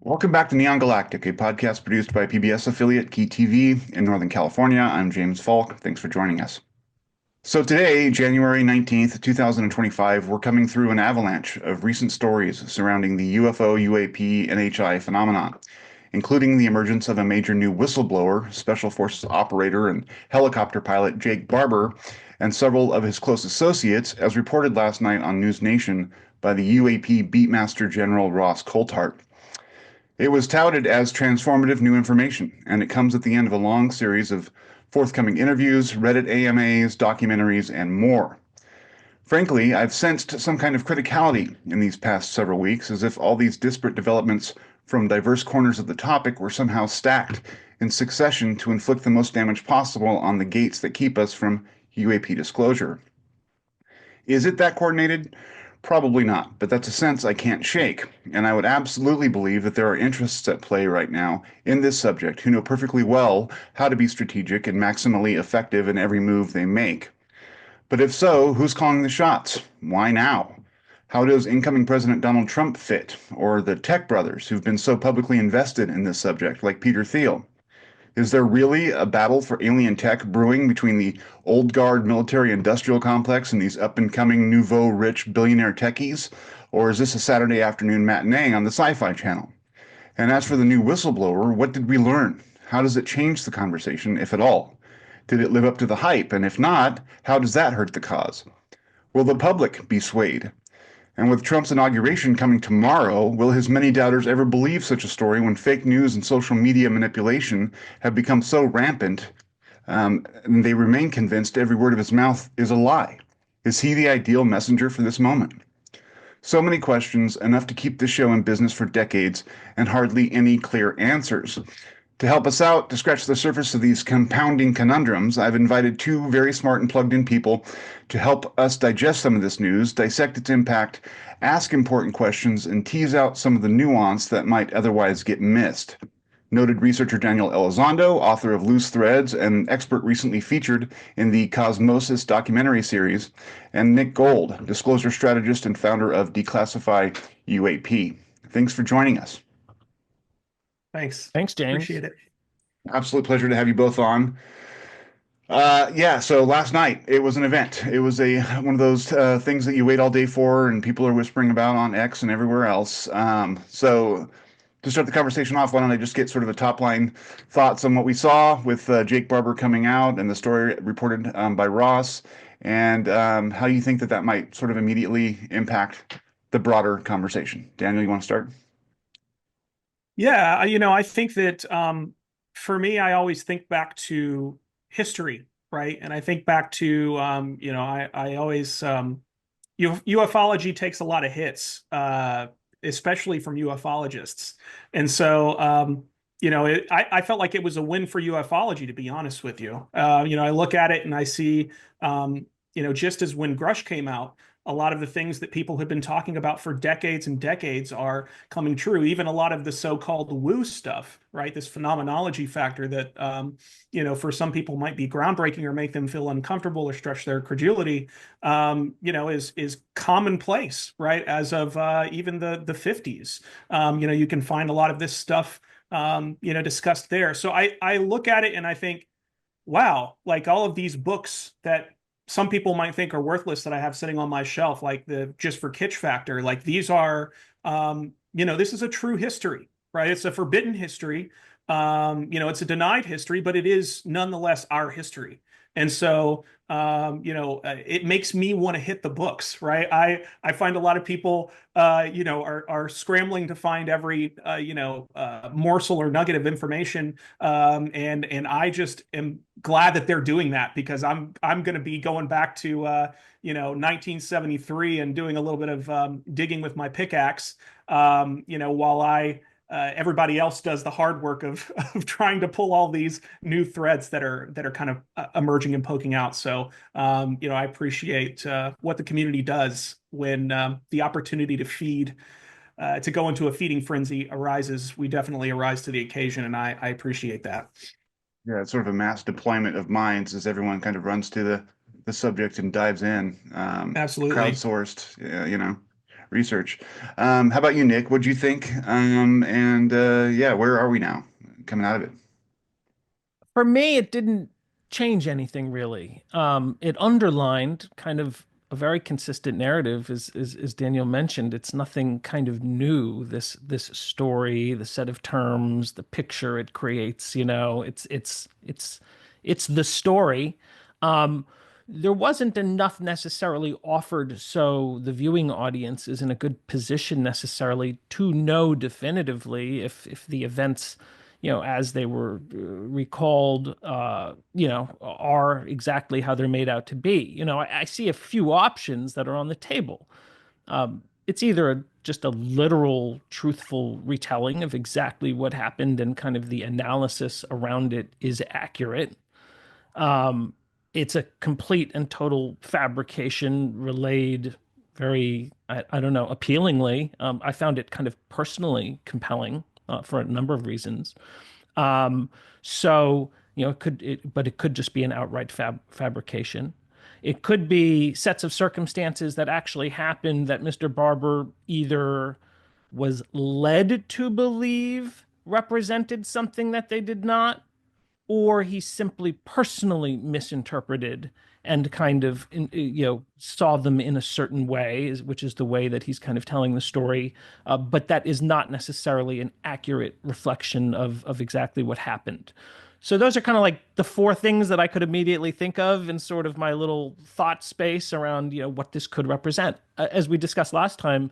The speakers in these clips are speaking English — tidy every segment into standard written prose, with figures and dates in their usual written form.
Welcome back to Neon Galactic, a podcast produced by PBS affiliate Key TV in Northern California. I'm James Falk. Thanks for joining us. So today, January 19th, 2025, we're coming through an avalanche of recent stories surrounding the UFO, UAP, NHI phenomenon, including the emergence of a major new whistleblower, Special Forces operator and helicopter pilot Jake Barber, and several of his close associates, as reported last night on NewsNation by the UAP Beatmaster General Ross Coulthart. It was touted as transformative new information, and it comes at the end of a long series of forthcoming interviews, Reddit AMAs, documentaries, and more. Frankly, I've sensed some kind of criticality in these past several weeks, as if all these disparate developments from diverse corners of the topic were somehow stacked in succession to inflict the most damage possible on the gates that keep us from UAP disclosure. Is it that coordinated? Probably not, but that's a sense I can't shake, and I would absolutely believe that there are interests at play right now in this subject who know perfectly well how to be strategic and maximally effective in every move they make. But if so, who's calling the shots? Why now? How does incoming President Donald Trump fit, or the tech brothers who've been so publicly invested in this subject, like Peter Thiel? Is there really a battle for alien tech brewing between the old guard military industrial complex and these up and coming nouveau rich billionaire techies? Or is this a Saturday afternoon matinee on the Sci Fi Channel? And as for the new whistleblower, what did we learn? How does it change the conversation, if at all? Did it live up to the hype? And if not, how does that hurt the cause? Will the public be swayed? And with Trump's inauguration coming tomorrow, will his many doubters ever believe such a story when fake news and social media manipulation have become so rampant, and they remain convinced every word of his mouth is a lie? Is he the ideal messenger for this moment? So many questions, enough to keep this show in business for decades, and hardly any clear answers. To help us out, to scratch the surface of these compounding conundrums, I've invited two very smart and plugged in people to help us digest some of this news, dissect its impact, ask important questions, and tease out some of the nuance that might otherwise get missed. Noted researcher Daniel Elizondo, author of Loose Threads and expert recently featured in the Cosmosis documentary series, and Nick Gold, disclosure strategist and founder of Declassify UAP. Thanks for joining us. Thanks. Thanks, James. Appreciate it. Absolute pleasure to have you both on. So last night it was an event. It was one of those things that you wait all day for, and people are whispering about on X and everywhere else. So to start the conversation off, why don't I just get sort of a top line thoughts on what we saw with Jake Barber coming out and the story reported by Ross, and how you think that might sort of immediately impact the broader conversation. Daniel, you want to start? Yeah, I think that for me, I always think back to history, right? And I think back to, I always, ufology takes a lot of hits, especially from ufologists. And so, I felt like it was a win for ufology, to be honest with you. I look at it and I see, just as when Grush came out, a lot of the things that people have been talking about for decades and decades are coming true. Even a lot of the so-called woo stuff, right? This phenomenology factor that, for some people might be groundbreaking or make them feel uncomfortable or stretch their credulity, is commonplace, right? As of even the 50s. You can find a lot of this stuff, discussed there. So I look at it and I think, wow, like all of these books that some people might think are worthless that I have sitting on my shelf, like the just for kitsch factor, like these are, this is a true history, right? It's a forbidden history. It's a denied history, but it is nonetheless our history. And so, it makes me want to hit the books, right? I find a lot of people, are scrambling to find every, morsel or nugget of information. And I just am glad that they're doing that because I'm going to be going back to, 1973 and doing a little bit of digging with my pickaxe, while everybody else does the hard work of trying to pull all these new threads that are kind of emerging and poking out. So, I appreciate what the community does when the opportunity to feed, to go into a feeding frenzy arises. We definitely arise to the occasion, and I appreciate that. Yeah, it's sort of a mass deployment of minds as everyone kind of runs to the subject and dives in. Absolutely. Crowdsourced, research. How about you, Nick? What'd you think? Yeah, where are we now coming out of it? For me, it didn't change anything really. It underlined kind of a very consistent narrative, as Daniel mentioned. It's nothing kind of new. This story, the set of terms, the picture it creates. It's the story. Um, there wasn't enough necessarily offered, so the viewing audience is in a good position necessarily to know definitively if the events as they were recalled, are exactly how they're made out to be. I see a few options that are on the table. It's either just a literal, truthful retelling of exactly what happened and kind of the analysis around it is accurate. Um, it's a complete and total fabrication relayed very, I don't know, appealingly. I found it kind of personally compelling for a number of reasons. Um, but it could just be an outright fabrication. It could be sets of circumstances that actually happened that Mr. Barber either was led to believe represented something that they did not, or he simply personally misinterpreted and kind of saw them in a certain way, which is the way that he's kind of telling the story, but that is not necessarily an accurate reflection of exactly what happened. So those are kind of like the four things that I could immediately think of in sort of my little thought space around what this could represent. As we discussed last time,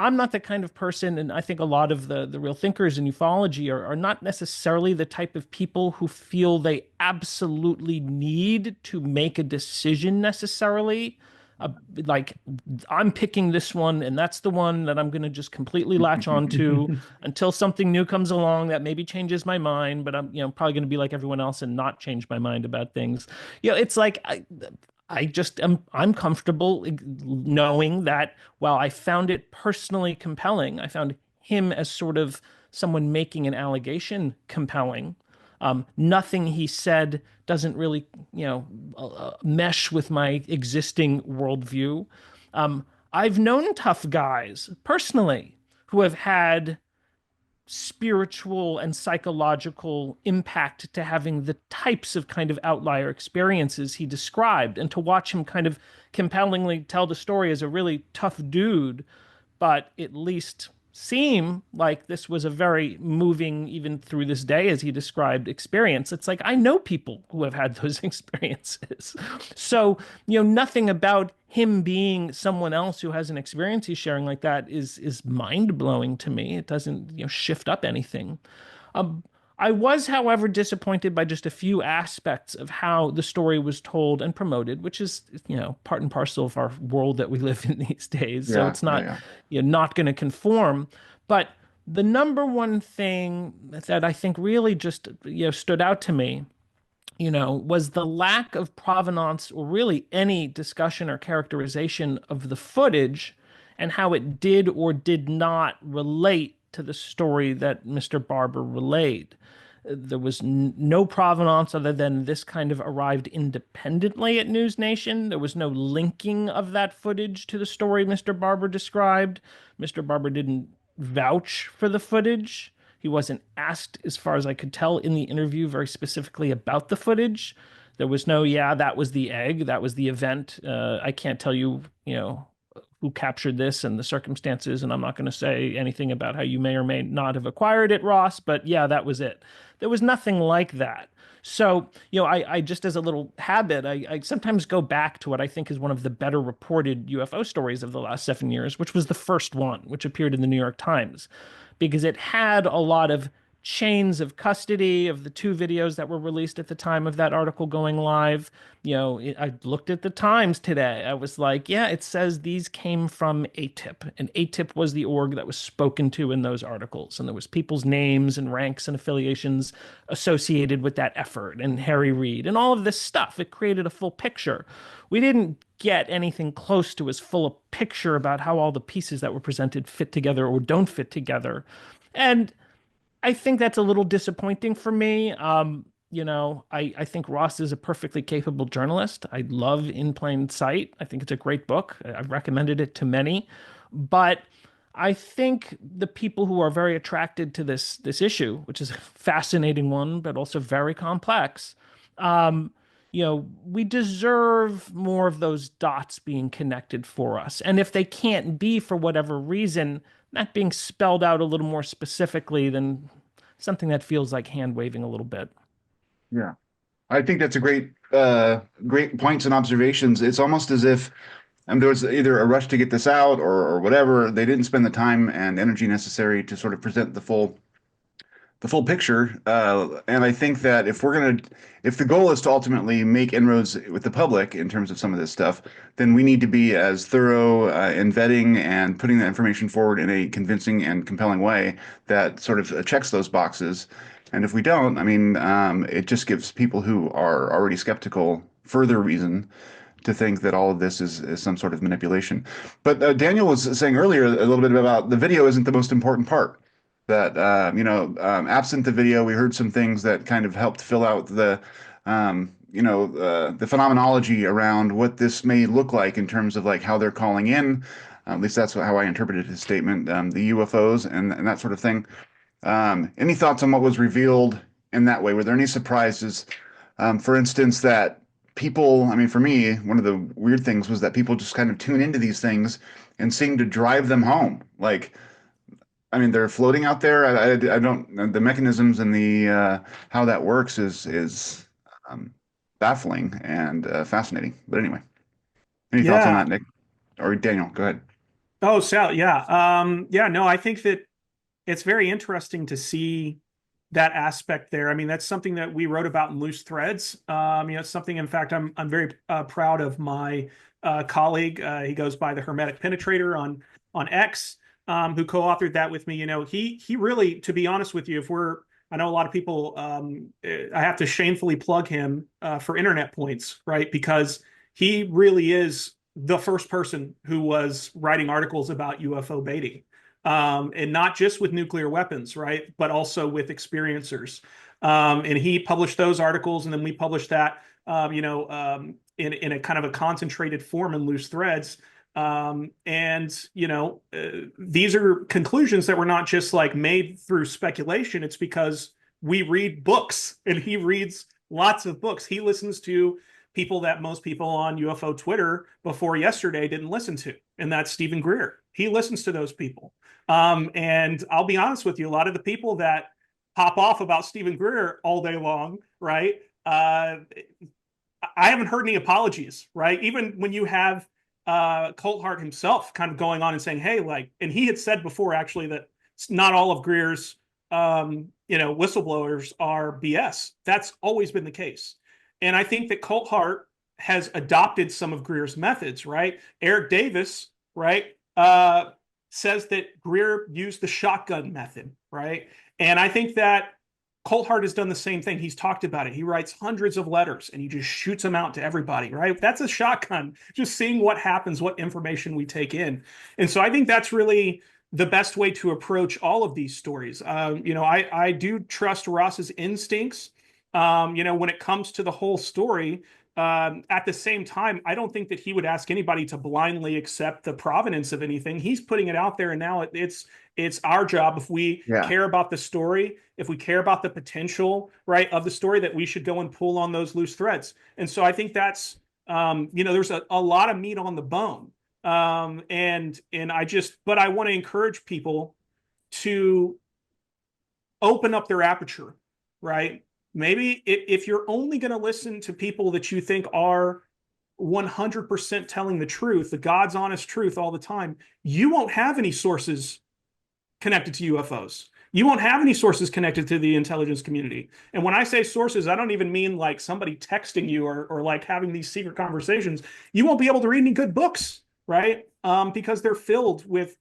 I'm not the kind of person, and I think a lot of the real thinkers in ufology are not necessarily the type of people who feel they absolutely need to make a decision necessarily. Like, I'm picking this one, and that's the one that I'm going to just completely latch onto until something new comes along that maybe changes my mind. But I'm, probably going to be like everyone else and not change my mind about things. It's like I just am I'm comfortable knowing that while I found it personally compelling, I found him as sort of someone making an allegation compelling. Nothing he said doesn't really, mesh with my existing worldview. I've known tough guys personally who have had spiritual and psychological impact to having the types of kind of outlier experiences he described, and to watch him kind of compellingly tell the story as a really tough dude, but at least seem like this was a very moving, even through this day, as he described, experience. It's like I know people who have had those experiences. So, nothing about him being someone else who has an experience he's sharing like that is mind blowing to me. It doesn't, shift up anything. Um, I was, however, disappointed by just a few aspects of how the story was told and promoted, which is, part and parcel of our world that we live in these days. So Yeah, it's yeah, not, yeah. you're not going to conform. But the number one thing that I think really just, stood out to me, was the lack of provenance or really any discussion or characterization of the footage and how it did or did not relate to the story that Mr. Barber relayed. There was no provenance other than this kind of arrived independently at NewsNation. There was no linking of that footage to the story Mr. Barber described. Mr. Barber didn't vouch for the footage. He wasn't asked, as far as I could tell in the interview, very specifically about the footage. There was no, yeah, that was the egg, that was the event. I can't tell you, who captured this and the circumstances, and I'm not going to say anything about how you may or may not have acquired it, Ross, but yeah, that was it. There was nothing like that. So, I just as a little habit, I sometimes go back to what I think is one of the better reported UFO stories of the last 7 years, which was the first one, which appeared in the New York Times, because it had a lot of chains of custody of the two videos that were released at the time of that article going live. I looked at the Times today. I was like, yeah, it says these came from ATIP, and ATIP was the org that was spoken to in those articles, and there was people's names and ranks and affiliations associated with that effort, and Harry Reid and all of this stuff. It created a full picture. We didn't get anything close to as full a picture about how all the pieces that were presented fit together or don't fit together. And I think that's a little disappointing for me. I think Ross is a perfectly capable journalist. I love In Plain Sight. I think it's a great book. I've recommended it to many. But I think the people who are very attracted to this issue, which is a fascinating one, but also very complex, um, we deserve more of those dots being connected for us. And if they can't be for whatever reason, that being spelled out a little more specifically than something that feels like hand waving a little bit. Yeah. I think that's a great points and observations. It's almost as if there was either a rush to get this out or whatever. They didn't spend the time and energy necessary to sort of present the full picture. And I think that if the goal is to ultimately make inroads with the public in terms of some of this stuff, then we need to be as thorough in vetting and putting that information forward in a convincing and compelling way that sort of checks those boxes. And if we don't, I mean, it just gives people who are already skeptical further reason to think that all of this is some sort of manipulation. But Daniel was saying earlier a little bit about the video isn't the most important part. That absent the video, we heard some things that kind of helped fill out the phenomenology around what this may look like in terms of like how they're calling in. At least that's how I interpreted his statement, the UFOs and that sort of thing. Any thoughts on what was revealed in that way? Were there any surprises? For instance, that people, I mean, for me, one of the weird things was that people just kind of tune into these things and seem to drive them home. Like, I mean, they're floating out there. I don't, the mechanisms and the how that works is um, baffling and fascinating. But anyway, any thoughts on Yeah. that, Nick or Daniel? Go ahead. Oh, Sal. Yeah. Yeah. No, I think that it's very interesting to see that aspect there. I mean, that's something that we wrote about in Loose Threads. It's something, in fact, I'm very proud of my colleague. He goes by the Hermetic Penetrator on X, who co-authored that with me. He really, to be honest with you, I know a lot of people, I have to shamefully plug him for internet points, right? Because he really is the first person who was writing articles about UFO baiting. And not just with nuclear weapons, right? But also with experiencers. And he published those articles, and then we published that, in a kind of a concentrated form in Loose Threads. These are conclusions that were not just like made through speculation. It's because we read books, and he reads lots of books. He listens to people that most people on UFO Twitter before yesterday didn't listen to, and that's Stephen Greer. He listens to those people. And I'll be honest with you, a lot of the people that pop off about Stephen Greer all day long, right? I haven't heard any apologies, right? Even when you have Coulthart himself kind of going on and saying, hey, like, and he had said before actually that not all of Greer's, whistleblowers are BS. That's always been the case. And I think that Coulthart has adopted some of Greer's methods, right? Eric Davis, right, says that Greer used the shotgun method, right? And I think that Coulthart has done the same thing. He's talked about it. He writes hundreds of letters and he just shoots them out to everybody, right? That's a shotgun, just seeing what happens, what information we take in. And so I think that's really the best way to approach all of these stories. I do trust Ross's instincts, when it comes to the whole story. At the same time, I don't think that he would ask anybody to blindly accept the provenance of anything. He's putting it out there, and now it's our job, if we care about the story, if we care about the potential, right, of the story, that we should go and pull on those loose threads. And so I think that's there's a lot of meat on the bone. But I want to encourage people to open up their aperture, right? Maybe if you're only going to listen to people that you think are 100% telling the truth, the God's honest truth all the time, you won't have any sources connected to UFOs. You won't have any sources connected to the intelligence community. And when I say sources, I don't even mean like somebody texting you or like having these secret conversations. You won't be able to read any good books, right? Because they're filled with,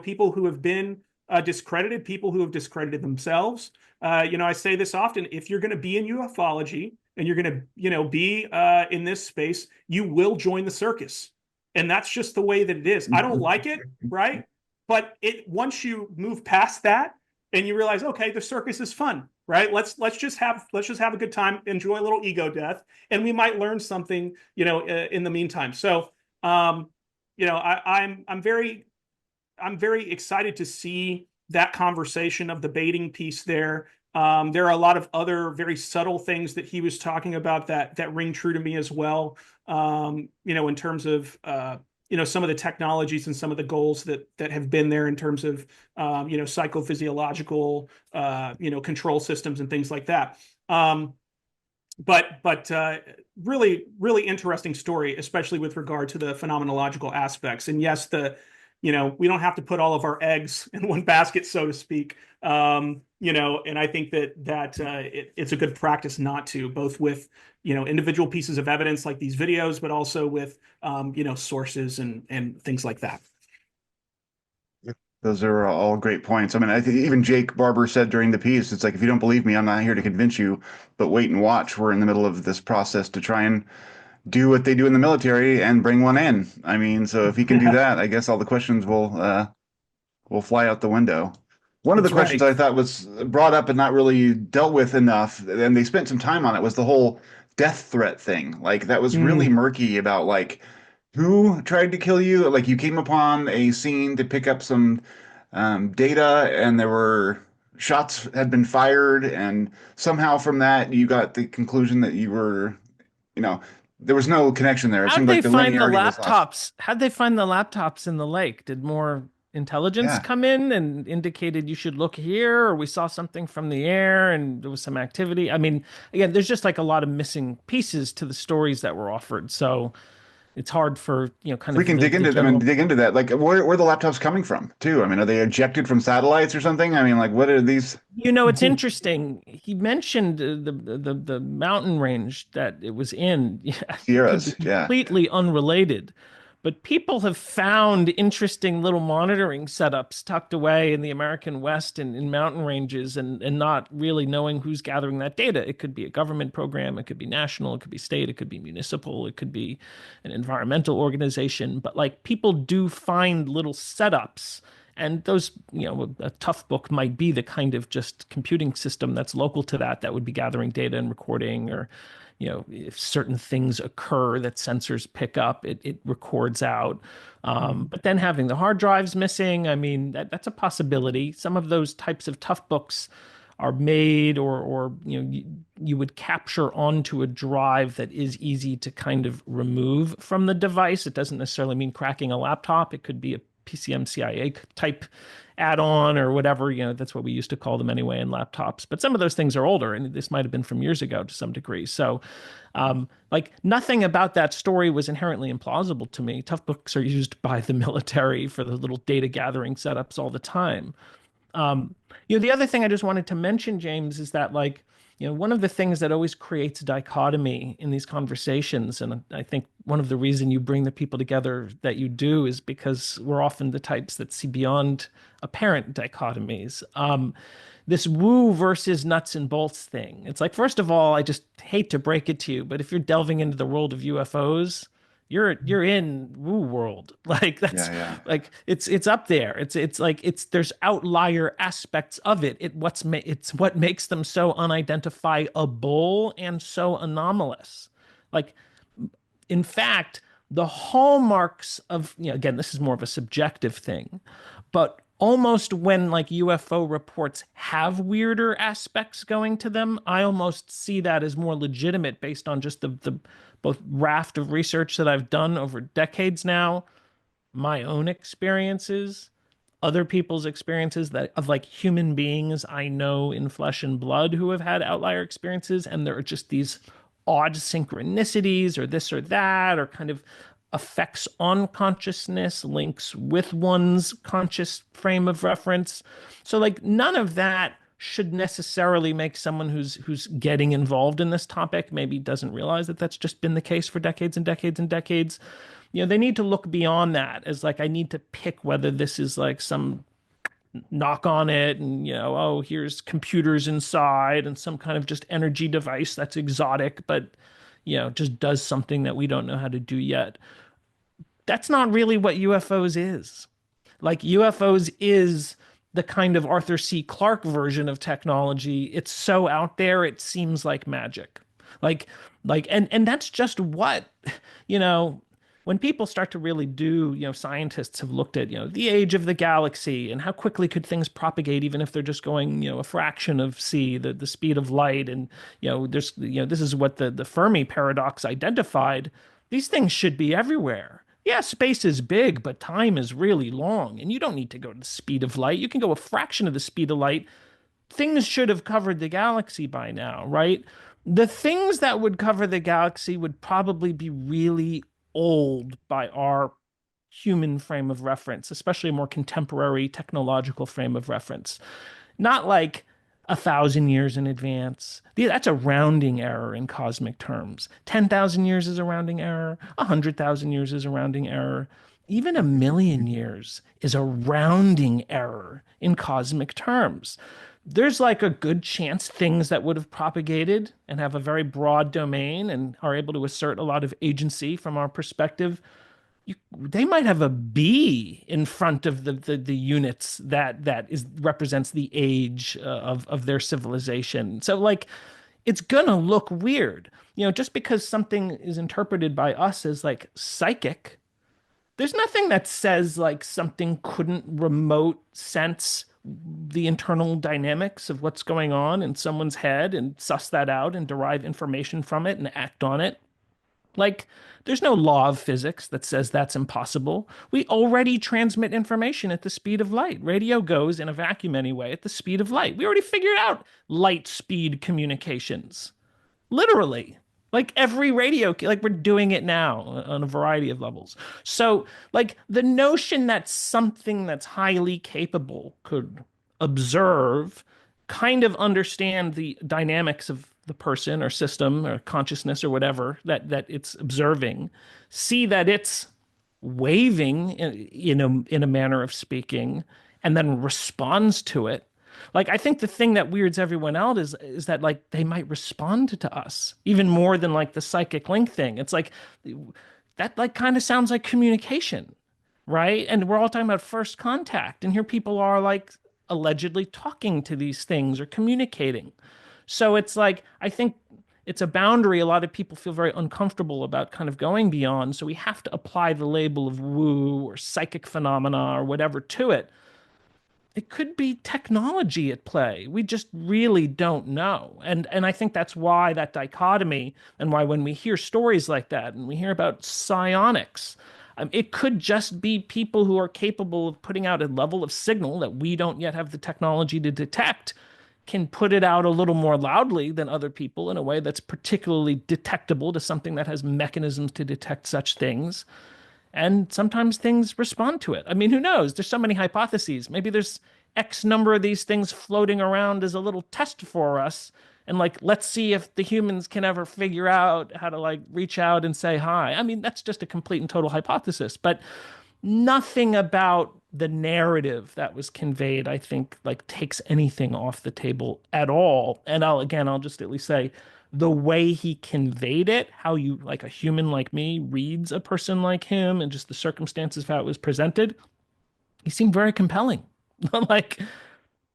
people who have been discredited, people who have discredited themselves. I say this often: if you're going to be in ufology and you're going to, be in this space, you will join the circus, and that's just the way that it is. I don't like it, right? But once you move past that and you realize, okay, the circus is fun, right? Let's just have a good time, enjoy a little ego death, and we might learn something, in the meantime. So, I'm very I'm very excited to see that conversation of the baiting piece there. There are a lot of other very subtle things that he was talking about that ring true to me as well. In terms of some of the technologies and some of the goals that have been there in terms of psychophysiological control systems and things like that. But really, really interesting story, especially with regard to the phenomenological aspects. And yes, we don't have to put all of our eggs in one basket, so to speak. And I think that it's a good practice not to, both with individual pieces of evidence like these videos, but also with sources and things like that. Those are all great points. I mean, I think even Jake Barber said during the piece, it's like, if you don't believe me, I'm not here to convince you, but wait and watch. We're in the middle of this process to try and do what they do in the military and bring one in. I mean, so if he can do that, I guess all the questions will fly out the window. One of the That's questions right. I thought was brought up and not really dealt with enough, and they spent some time on it, was the whole death threat thing. Like, that was really Mm. murky about, like, who tried to kill you. Like, you came upon a scene to pick up some data, and there were shots had been fired, and somehow from that you got the conclusion that you were, you know, there was no connection there. It How'd seemed like they the find the linearity was lost. laptops? How'd they find the laptops in the lake? Did more intelligence Yeah. come in and indicated you should look here, or we saw something from the air and there was some activity? I mean, again, there's just like a lot of missing pieces to the stories that were offered. So it's hard for, kind We of can dig the into, I mean, general. dig into that. Like, where are the laptops coming from, too? I mean, are they ejected from satellites or something? I mean, like, what are these? It's interesting. He mentioned the mountain range that it was in. Yeah, could be Sierras? Yeah. completely unrelated, but people have found interesting little monitoring setups tucked away in the American West and in mountain ranges, and not really knowing who's gathering that data. It could be a government program, it could be national, it could be state, it could be municipal, it could be an environmental organization. But like people do find little setups, and those, a tough book might be the kind of just computing system that's local to that would be gathering data and recording, or, if certain things occur that sensors pick up, it records out. But then having the hard drives missing, I mean, that's a possibility. Some of those types of tough books are made, or you would capture onto a drive that is easy to kind of remove from the device. It doesn't necessarily mean cracking a laptop. It could be a PCM CIA type add-on or whatever. That's what we used to call them anyway in laptops. But some of those things are older, and this might have been from years ago to some degree. So, like, nothing about that story was inherently implausible to me. Tough books are used by the military for the little data gathering setups all the time. Um, the other thing I just wanted to mention, James, is that, like, one of the things that always creates dichotomy in these conversations, and I think one of the reason you bring the people together that you do is because we're often the types that see beyond apparent dichotomies. This woo versus nuts and bolts thing. It's like, first of all, I just hate to break it to you, but if you're delving into the world of UFOs, you're in woo world. Like that's Yeah, yeah. like it's up there. It's like there's outlier aspects of it. It's what makes them so unidentifiable and so anomalous. Like, in fact, the hallmarks of, again, this is more of a subjective thing, but almost when like UFO reports have weirder aspects going to them, I almost see that as more legitimate based on just the both raft of research that I've done over decades now, my own experiences, other people's experiences that of like human beings I know in flesh and blood who have had outlier experiences, and there are just these odd synchronicities or this or that, or kind of effects on consciousness, links with one's conscious frame of reference. So like none of that should necessarily make someone who's getting involved in this topic maybe doesn't realize that that's just been the case for decades and decades and decades. They need to look beyond that as like, I need to pick whether this is like some knock on it and, oh, here's computers inside and some kind of just energy device that's exotic, but, just does something that we don't know how to do yet. That's not really what UFOs is. Like UFOs is the kind of Arthur C. Clarke version of technology. It's so out there, it seems like magic. Like, and that's just what, you know, when people start to really do, scientists have looked at, the age of the galaxy and how quickly could things propagate, even if they're just going, a fraction of the speed of light. And, this is what the Fermi paradox identified. These things should be everywhere. Yeah, space is big, but time is really long. And you don't need to go to the speed of light. You can go a fraction of the speed of light. Things should have covered the galaxy by now, right? The things that would cover the galaxy would probably be really old by our human frame of reference, especially a more contemporary technological frame of reference. Not like 1,000 years in advance. That's a rounding error in cosmic terms. 10,000 years is a rounding error. 100,000 years is a rounding error. Even 1,000,000 years is a rounding error in cosmic terms. There's like a good chance things that would have propagated and have a very broad domain and are able to assert a lot of agency from our perspective, they might have a B in front of the units that is represents the age of their civilization. So like it's gonna look weird. Just because something is interpreted by us as like psychic, there's nothing that says like something couldn't remote sense the internal dynamics of what's going on in someone's head and suss that out and derive information from it and act on it. Like, there's no law of physics that says that's impossible. We already transmit information at the speed of light. Radio goes in a vacuum anyway at the speed of light. We already figured out light speed communications. Literally. Like every radio, like we're doing it now on a variety of levels. So, like the notion that something that's highly capable could observe, kind of understand the dynamics of the person or system or consciousness or whatever that it's observing, see that it's waving in a manner of speaking, and then responds to it. Like I think the thing that weirds everyone out is that like they might respond to us even more than like the psychic link thing. It's like that like kind of sounds like communication, right? And we're all talking about first contact, and here people are like allegedly talking to these things or communicating. So it's like I think it's a boundary a lot of people feel very uncomfortable about kind of going beyond. So we have to apply the label of woo or psychic phenomena or whatever to it. It could be technology at play. We just really don't know. And I think that's why that dichotomy, and why when we hear stories like that and we hear about psionics, it could just be people who are capable of putting out a level of signal that we don't yet have the technology to detect, can put it out a little more loudly than other people in a way that's particularly detectable to something that has mechanisms to detect such things. And sometimes things respond to it. I mean, who knows? There's so many hypotheses. Maybe there's X number of these things floating around as a little test for us. And like, let's see if the humans can ever figure out how to like reach out and say hi. I mean, that's just a complete and total hypothesis, but nothing about the narrative that was conveyed, I think, like takes anything off the table at all. And I'll just at least say, the way he conveyed it, how you, like a human like me, reads a person like him and just the circumstances of how it was presented, he seemed very compelling. Like,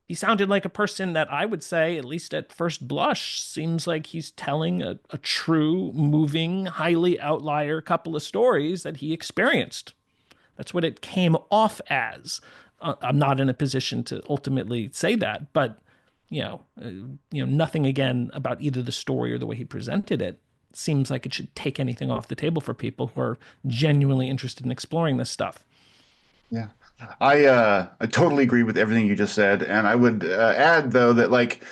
he sounded like a person that I would say, at least at first blush, seems like he's telling a true, moving, highly outlier couple of stories that he experienced. That's what it came off as. I'm not in a position to ultimately say that, but nothing again about either the story or the way he presented it seems like it should take anything off the table for people who are genuinely interested in exploring this stuff. Yeah. I totally agree with everything you just said, and I would add though that like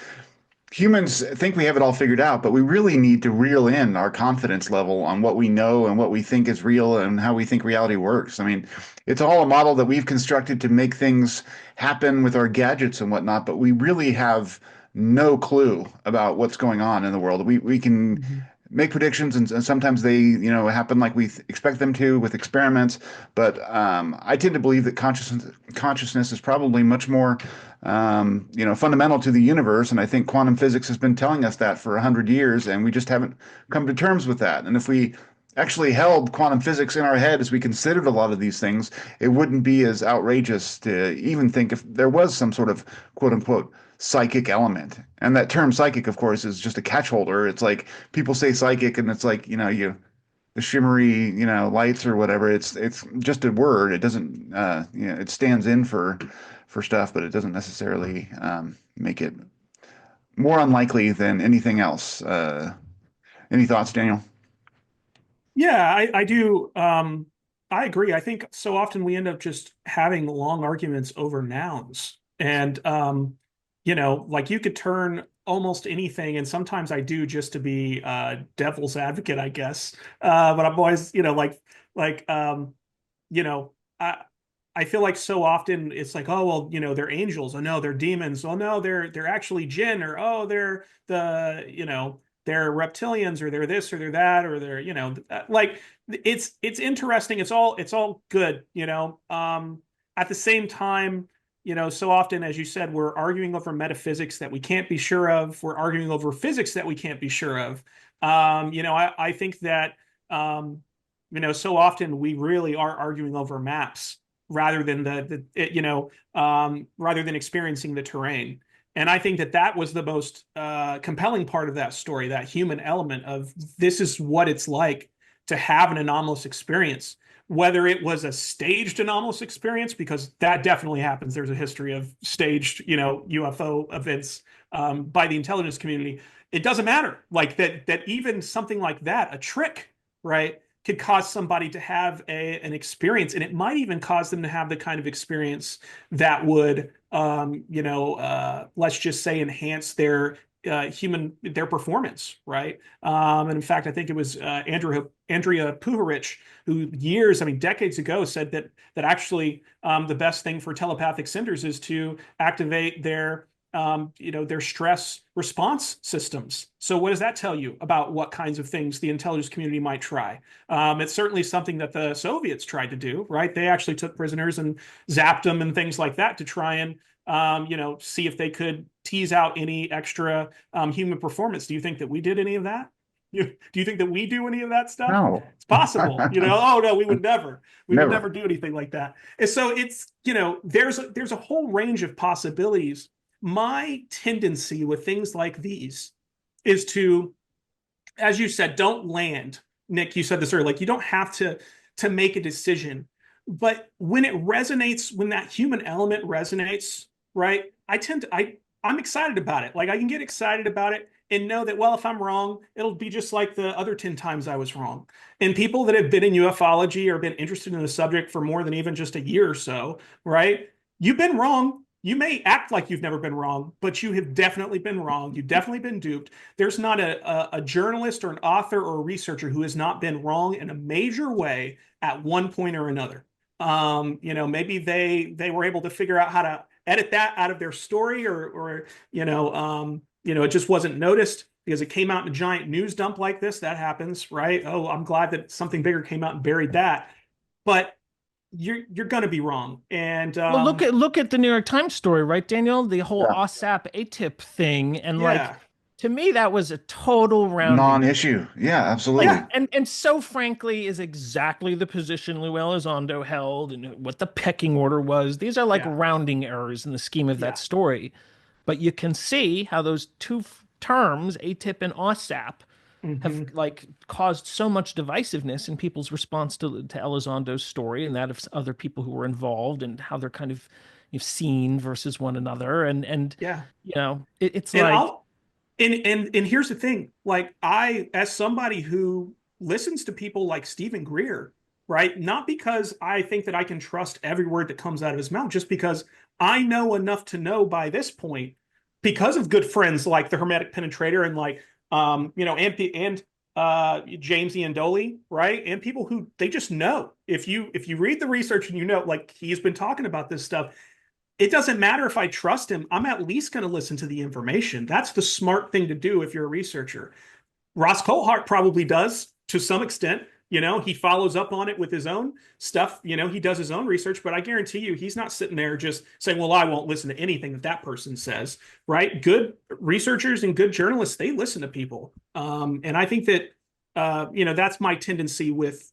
humans think we have it all figured out, but we really need to reel in our confidence level on what we know and what we think is real and how we think reality works. I mean, it's all a model that we've constructed to make things happen with our gadgets and whatnot, but we really have no clue about what's going on in the world. We can make predictions, and sometimes they happen like we expect them to with experiments. But I tend to believe that consciousness is probably much more fundamental to the universe, and I think quantum physics has been telling us that for 100 years, and we just haven't come to terms with that. And if we actually held quantum physics in our head as we considered a lot of these things, it wouldn't be as outrageous to even think if there was some sort of quote unquote psychic element. And that term psychic, of course, is just a catch holder. It's like people say psychic and it's like, the shimmery, lights or whatever. It's just a word. It doesn't, it stands in for stuff, but it doesn't necessarily make it more unlikely than anything else. Any thoughts, Daniel? Yeah, I do. I agree. I think so often we end up just having long arguments over nouns. And like you could turn almost anything, and sometimes I do just to be devil's advocate, I guess. But I'm always, like you know, I I feel like so often it's like, oh well, they're angels. Oh no, they're demons. Oh no, they're actually jinn, or oh they're reptilians, or they're this or they're that, or they're like it's interesting. It's all good. At the same time, so often, as you said, we're arguing over metaphysics that we can't be sure of. We're arguing over physics that we can't be sure of. I think that so often we really are arguing over maps rather than rather than experiencing the terrain. And I think that that was the most compelling part of that story, that human element of this is what it's like to have an anomalous experience, whether it was a staged anomalous experience, because that definitely happens. There's a history of staged, UFO events by the intelligence community. It doesn't matter, like that even something like that, a trick, right, could cause somebody to have an experience, and it might even cause them to have the kind of experience that would, let's just say, enhance their performance, right? And in fact, I think it was Andrea Puharich who decades ago said that actually the best thing for telepathic senders is to activate their stress response systems. So what does that tell you about what kinds of things the intelligence community might try? It's certainly something that the Soviets tried to do, right? They actually took prisoners and zapped them and things like that to try and see if they could tease out any extra human performance. Do you think that we did any of that? Do you think that we do any of that stuff? No. It's possible, oh no, we would Never. never do anything like that. And so it's, there's a whole range of possibilities. My tendency with things like these is to, as you said, don't land. Nick, you said this earlier, like you don't have to make a decision. But when it resonates, when that human element resonates, right? I'm excited about it. Like I can get excited about it and know that, well, if I'm wrong, it'll be just like the other 10 times I was wrong. And people that have been in ufology or been interested in the subject for more than even just a year or so, right? You've been wrong. You may act like you've never been wrong, but you have definitely been wrong. You've definitely been duped. There's not a journalist or an author or a researcher who has not been wrong in a major way at one point or another. Maybe they were able to figure out how to edit that out of their story, or it just wasn't noticed because it came out in a giant news dump like this. That happens, right? Oh, I'm glad that something bigger came out and buried that. But you're going to be wrong. And Well, look at the New York Times story, right, Daniel? The whole Yeah. OSAP ATIP thing, and like yeah, to me, that was a total rounding. Non-issue. Yeah, Like, absolutely. yeah, and so frankly is exactly the position Lou Elizondo held and what the pecking order was. These are like yeah, rounding errors in the scheme of that yeah. story. But you can see how those two terms, ATIP and OSAP, have Hmm. like caused so much divisiveness in people's response to Elizondo's story, and that of other people who were involved, and how they're kind of seen versus one another. And Yeah. it's And like, I'll and here's the thing, like I, as somebody who listens to people like Stephen Greer, right? Not because I think that I can trust every word that comes out of his mouth, just because I know enough to know by this point, because of good friends like the Hermetic Penetrator and like and James Ian Doley, right? And people who they just know. If you read the research and like he's been talking about this stuff, it doesn't matter if I trust him. I'm at least going to listen to the information. That's the smart thing to do if you're a researcher. Ross Coulthart probably does to some extent. He follows up on it with his own stuff. He does his own research, but I guarantee you he's not sitting there just saying, well, I won't listen to anything that person says, right? Good researchers and good journalists, they listen to people. And I think that, that's my tendency with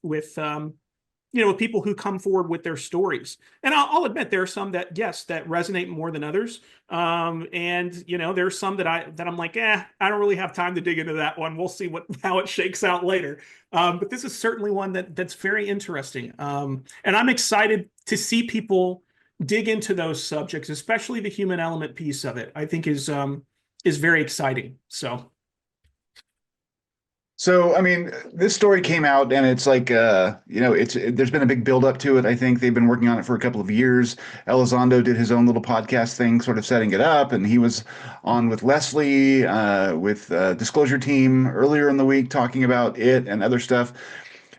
with people who come forward with their stories. And I'll admit there are some that, yes, that resonate more than others. And there's some that I'm like, I don't really have time to dig into that one. We'll see how it shakes out later. But this is certainly one that's very interesting. And I'm excited to see people dig into those subjects, especially the human element piece of it. I think is very exciting. So, I mean, this story came out and it's like, there's been a big build up to it. I think they've been working on it for a couple of years. Elizondo did his own little podcast thing, sort of setting it up. And he was on with Leslie, with Disclosure Team earlier in the week talking about it and other stuff.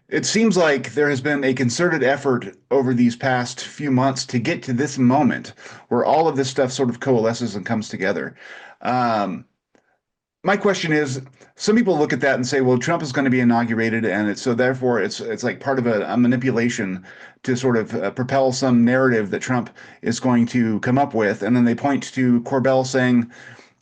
It seems like there has been a concerted effort over these past few months to get to this moment where all of this stuff sort of coalesces and comes together. Um, my question is, some people look at that and say, well, Trump is going to be inaugurated, and so therefore it's like part of a manipulation to sort of propel some narrative that Trump is going to come up with, and then they point to Corbell saying,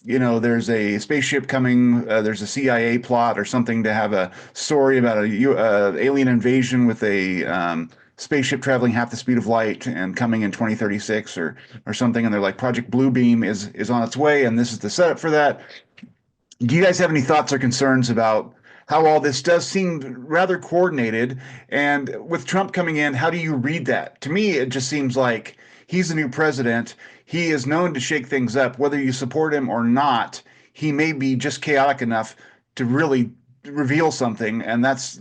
there's a spaceship coming, there's a CIA plot or something to have a story about a alien invasion with a spaceship traveling half the speed of light and coming in 2036 or something, and they're like, Project Bluebeam is on its way, and this is the setup for that. Do you guys have any thoughts or concerns about how all this does seem rather coordinated? And with Trump coming in, how do you read that? To me, it just seems like he's the new president. He is known to shake things up, whether you support him or not. He may be just chaotic enough to really reveal something, and that's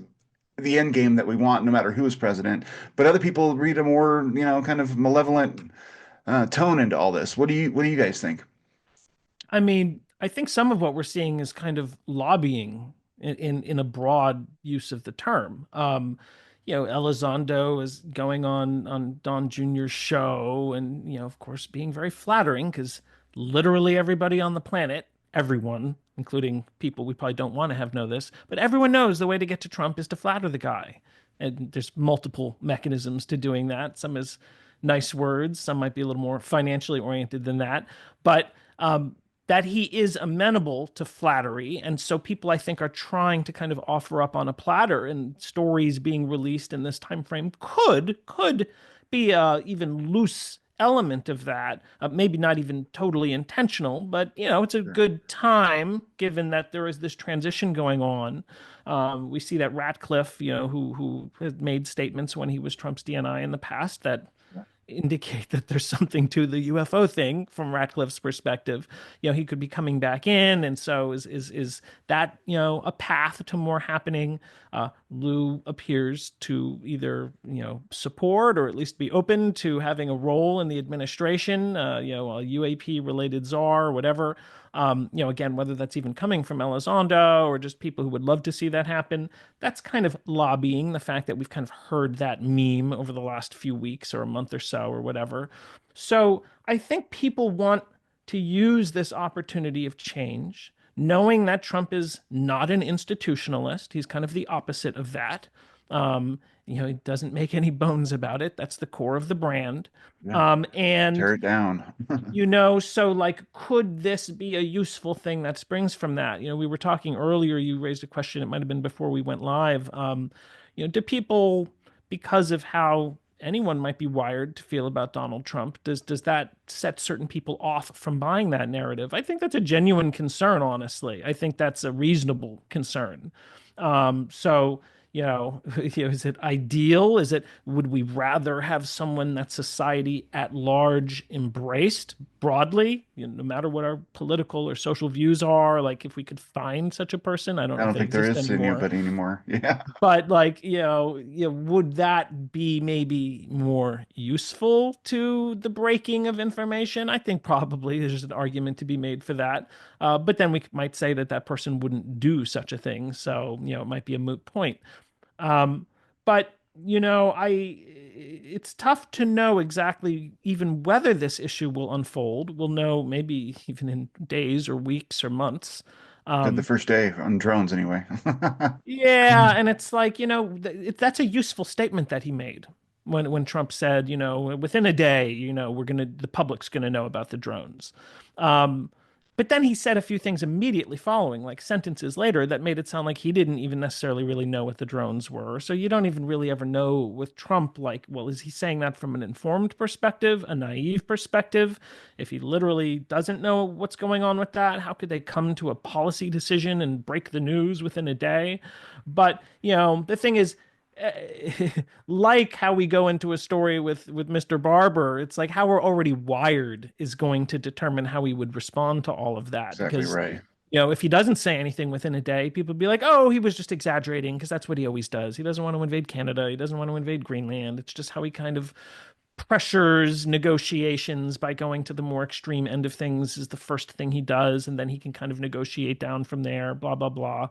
the end game that we want, no matter who is president. But other people read a more, kind of malevolent tone into all this. What do you guys think? I mean, I think some of what we're seeing is kind of lobbying in a broad use of the term. Elizondo is going on Don Jr.'s show, and of course, being very flattering because literally everybody on the planet, everyone, including people we probably don't want to have know this, but everyone knows the way to get to Trump is to flatter the guy, and there's multiple mechanisms to doing that. Some is nice words, some might be a little more financially oriented than that, but that he is amenable to flattery. And so people, I think, are trying to kind of offer up on a platter, and stories being released in this time frame could be a even loose element of that. Maybe not even totally intentional, but it's a Sure. good time given that there is this transition going on. We see that Ratcliffe, who has made statements when he was Trump's DNI in the past that indicate that there's something to the UFO thing from Ratcliffe's perspective. He could be coming back in, and so is that a path to more happening? Lou appears to either support or at least be open to having a role in the administration. A UAP related czar or whatever. Again, whether that's even coming from Elizondo or just people who would love to see that happen, that's kind of lobbying the fact that we've kind of heard that meme over the last few weeks or a month or so or whatever. So I think people want to use this opportunity of change, knowing that Trump is not an institutionalist. He's kind of the opposite of that. He doesn't make any bones about it. That's the core of the brand. Yeah. And Tear it down. so like, could this be a useful thing that springs from that? We were talking earlier, you raised a question, it might have been before we went live. Do people, because of how anyone might be wired to feel about Donald Trump, does that set certain people off from buying that narrative? I think that's a genuine concern, honestly. I think that's a reasonable concern. So is it ideal? Would we rather have someone that society at large embraced broadly, no matter what our political or social views are? Like, if we could find such a person, I don't I know if don't they think there exist is anymore. anybody anymore. Yeah. But like, would that be maybe more useful to the breaking of information? I think probably there's an argument to be made for that. But then we might say that person wouldn't do such a thing. So, it might be a moot point. But it's tough to know exactly even whether this issue will unfold. We'll know maybe even in days or weeks or months. Did the Um, first day on drones anyway. yeah, and it's like, that's a useful statement that he made when Trump said, within a day, the public's gonna know about the drones. Um, But then he said a few things immediately following, like sentences later, that made it sound like he didn't even necessarily really know what the drones were. So you don't even really ever know with Trump, like, well, is he saying that from an informed perspective, a naive perspective? If he literally doesn't know what's going on with that, how could they come to a policy decision and break the news within a day? But, the thing is, like how we go into a story with Mr. Barber, it's like how we're already wired is going to determine how we would respond to all of that. Exactly Because, right. if he doesn't say anything within a day, people be like, oh, he was just exaggerating because that's what he always does. He doesn't want to invade Canada. He doesn't want to invade Greenland. It's just how he kind of pressures negotiations by going to the more extreme end of things is the first thing he does, and then he can kind of negotiate down from there, blah, blah, blah.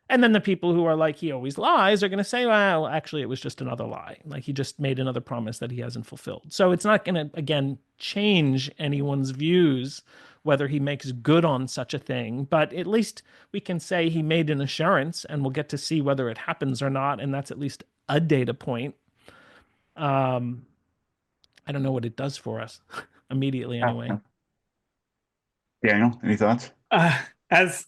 And then the people who are like, he always lies, are going to say, well, actually, it was just another lie. Like he just made another promise that he hasn't fulfilled. So it's not going to, again, change anyone's views whether he makes good on such a thing. But at least we can say he made an assurance, and we'll get to see whether it happens or not. And that's at least a data point. I don't know what it does for us immediately, anyway. Daniel, any thoughts? As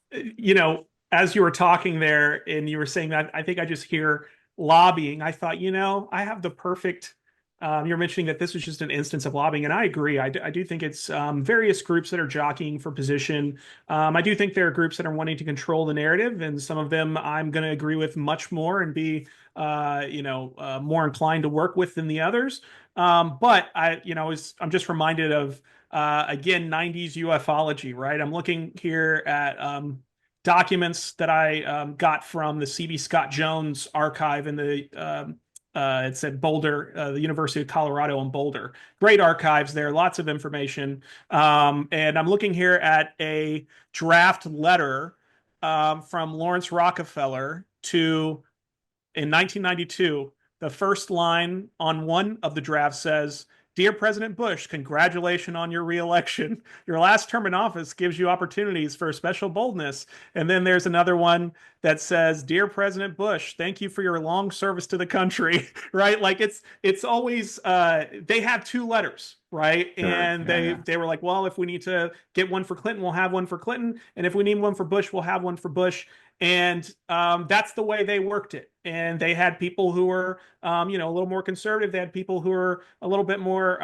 as you were talking there and you were saying that, I think I just hear lobbying. I thought, I have the perfect. You're mentioning that this was just an instance of lobbying, and I agree. I do think it's various groups that are jockeying for position. I do think there are groups that are wanting to control the narrative, and some of them I'm going to agree with much more and be, more inclined to work with than the others. But I'm just reminded of again 90s ufology, right? I'm looking here at documents that I got from the C.B. Scott Jones archive in the it's at Boulder, the University of Colorado in Boulder. Great archives there, lots of information. And I'm looking here at a draft letter from Lawrence Rockefeller to, in 1992, the first line on one of the drafts says, "Dear President Bush, congratulations on your reelection. Your last term in office gives you opportunities for special boldness." And then there's another one that says, "Dear President Bush, thank you for your long service to the country." Right? Like it's always they had two letters, right? Sure. And they were like, well, if we need to get one for Clinton, we'll have one for Clinton, and if we need one for Bush, we'll have one for Bush. And that's the way they worked it. And they had people who were, a little more conservative. They had people who were a little bit more,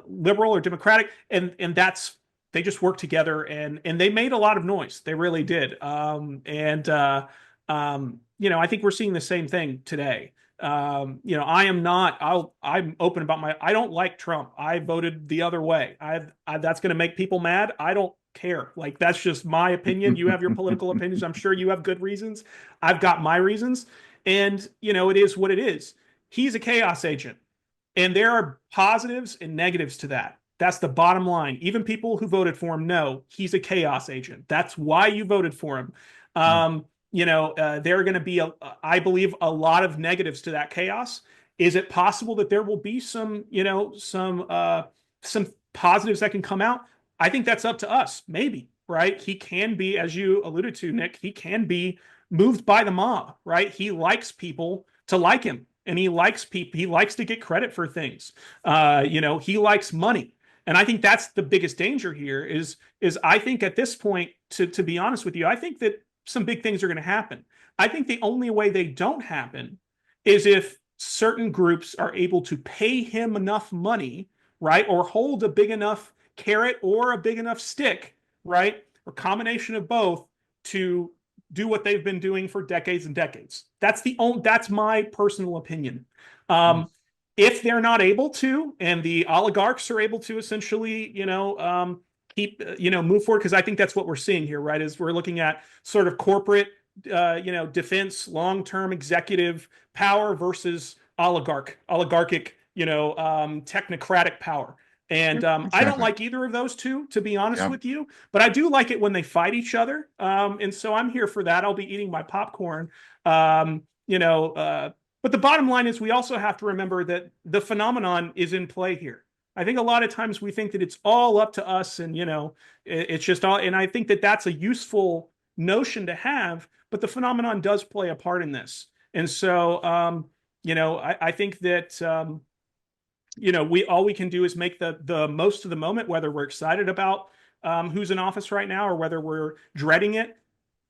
liberal or democratic. And that's, they just worked together, and they made a lot of noise. They really did. I think we're seeing the same thing today. I'm open about I don't like Trump. I voted the other way. That's going to make people mad. I don't care. Like, that's just my opinion. You have your political opinions. I'm sure you have good reasons. I've got my reasons. And, it is what it is. He's a chaos agent. And there are positives and negatives to that. That's the bottom line. Even people who voted for him know he's a chaos agent. That's why you voted for him. There are going to be, I believe, a lot of negatives to that chaos. Is it possible that there will be some positives that can come out? I think that's up to us, maybe, right? He can be, as you alluded to, Nick, he can be moved by the mob, right? He likes people to like him, and he likes people. He likes to get credit for things. He likes money. And I think that's the biggest danger here is I think at this point, to be honest with you, I think that some big things are going to happen. I think the only way they don't happen is if certain groups are able to pay him enough money, right? Or hold a big enough carrot or a big enough stick, right? Or combination of both to do what they've been doing for decades and decades. That's my personal opinion. If they're not able to, and the oligarchs are able to essentially, move forward, because I think that's what we're seeing here, right? Is we're looking at sort of corporate, defense, long-term executive power versus oligarchic, technocratic power. And Exactly. I don't like either of those two, to be honest with you, but I do like it when they fight each other. And so I'm here for that. I'll be eating my popcorn. But the bottom line is we also have to remember that the phenomenon is in play here. I think a lot of times we think that it's all up to us, and it's just all. And I think that that's a useful notion to have, but the phenomenon does play a part in this. And so, I think that all we can do is make the most of the moment, whether we're excited about who's in office right now or whether we're dreading it.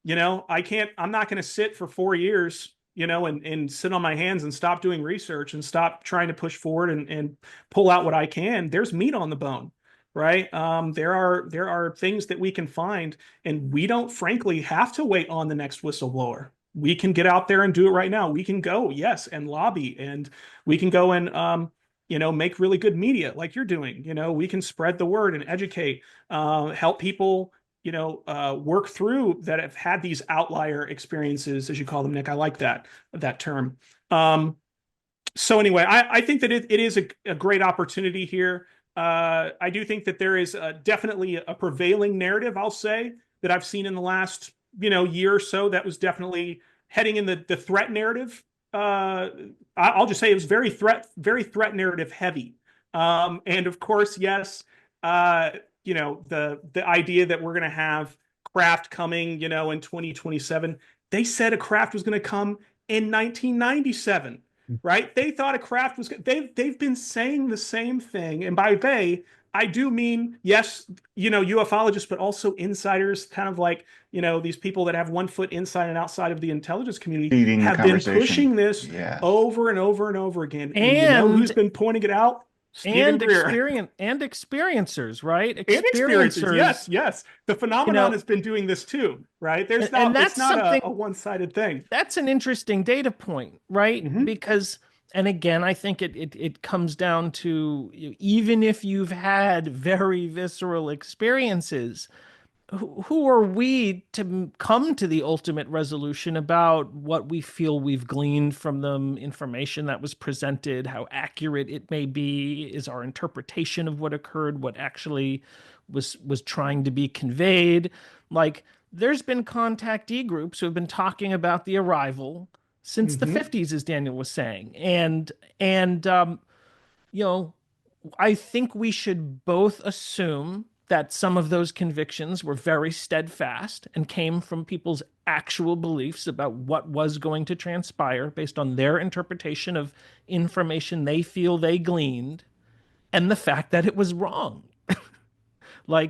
I'm not going to sit for 4 years, and sit on my hands and stop doing research and stop trying to push forward and pull out what I can. There's meat on the bone, right? There are things that we can find, and we don't frankly have to wait on the next whistleblower. We can get out there and do it right now. We can go, yes, and lobby, and we can go and make really good media like you're doing. We can spread the word and educate, help people work through that have had these outlier experiences, as you call them, Nick. I like that term. So anyway, I think that it is a great opportunity here. I do think that there is definitely a prevailing narrative, I'll say, that I've seen in the last year or so that was definitely heading in the threat narrative. I'll just say it was very threat narrative heavy. And of course, yes, the idea that we're going to have craft coming, in 2027. They said a craft was going to come in 1997, right? They thought a craft was. They've been saying the same thing, and by they, I do mean, yes, ufologists, but also insiders, kind of like, these people that have one foot inside and outside of the intelligence community Feeding have the been conversation. pushing this Yes. over and over and over again. And you know who's been pointing it out? Stephen Greer. Experiencers, right? Experiencers. Yes. The phenomenon has been doing this too, right? It's not a one-sided thing. That's an interesting data point, right? Mm-hmm. Because, and again, I think it comes down to, even if you've had very visceral experiences, who are we to come to the ultimate resolution about what we feel we've gleaned from the information that was presented, how accurate it may be, is our interpretation of what occurred, what actually was trying to be conveyed? Like, there's been contactee groups who have been talking about the arrival since the 50s, as Daniel was saying. And I think we should both assume that some of those convictions were very steadfast and came from people's actual beliefs about what was going to transpire based on their interpretation of information they feel they gleaned, and the fact that it was wrong. We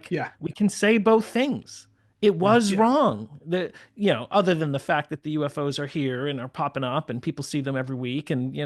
can say both things. It was wrong. Other than the fact that the UFOs are here and are popping up and people see them every week, and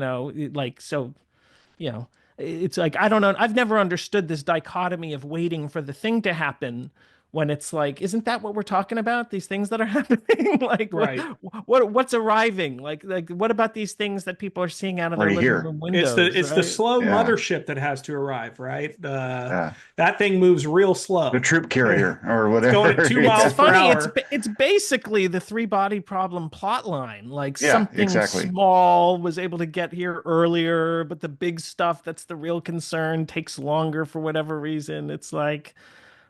it's like, I don't know. I've never understood this dichotomy of waiting for the thing to happen when it's like, isn't that what we're talking about? These things that are happening? Right. What's arriving? Like what about these things that people are seeing out of their living room windows? It's the slow mothership that has to arrive, right? That thing moves real slow. The troop carrier or whatever. It's going at 2 miles per hour. It's basically the 3-body problem plot line. Like something small was able to get here earlier, but the big stuff that's the real concern takes longer for whatever reason. It's like,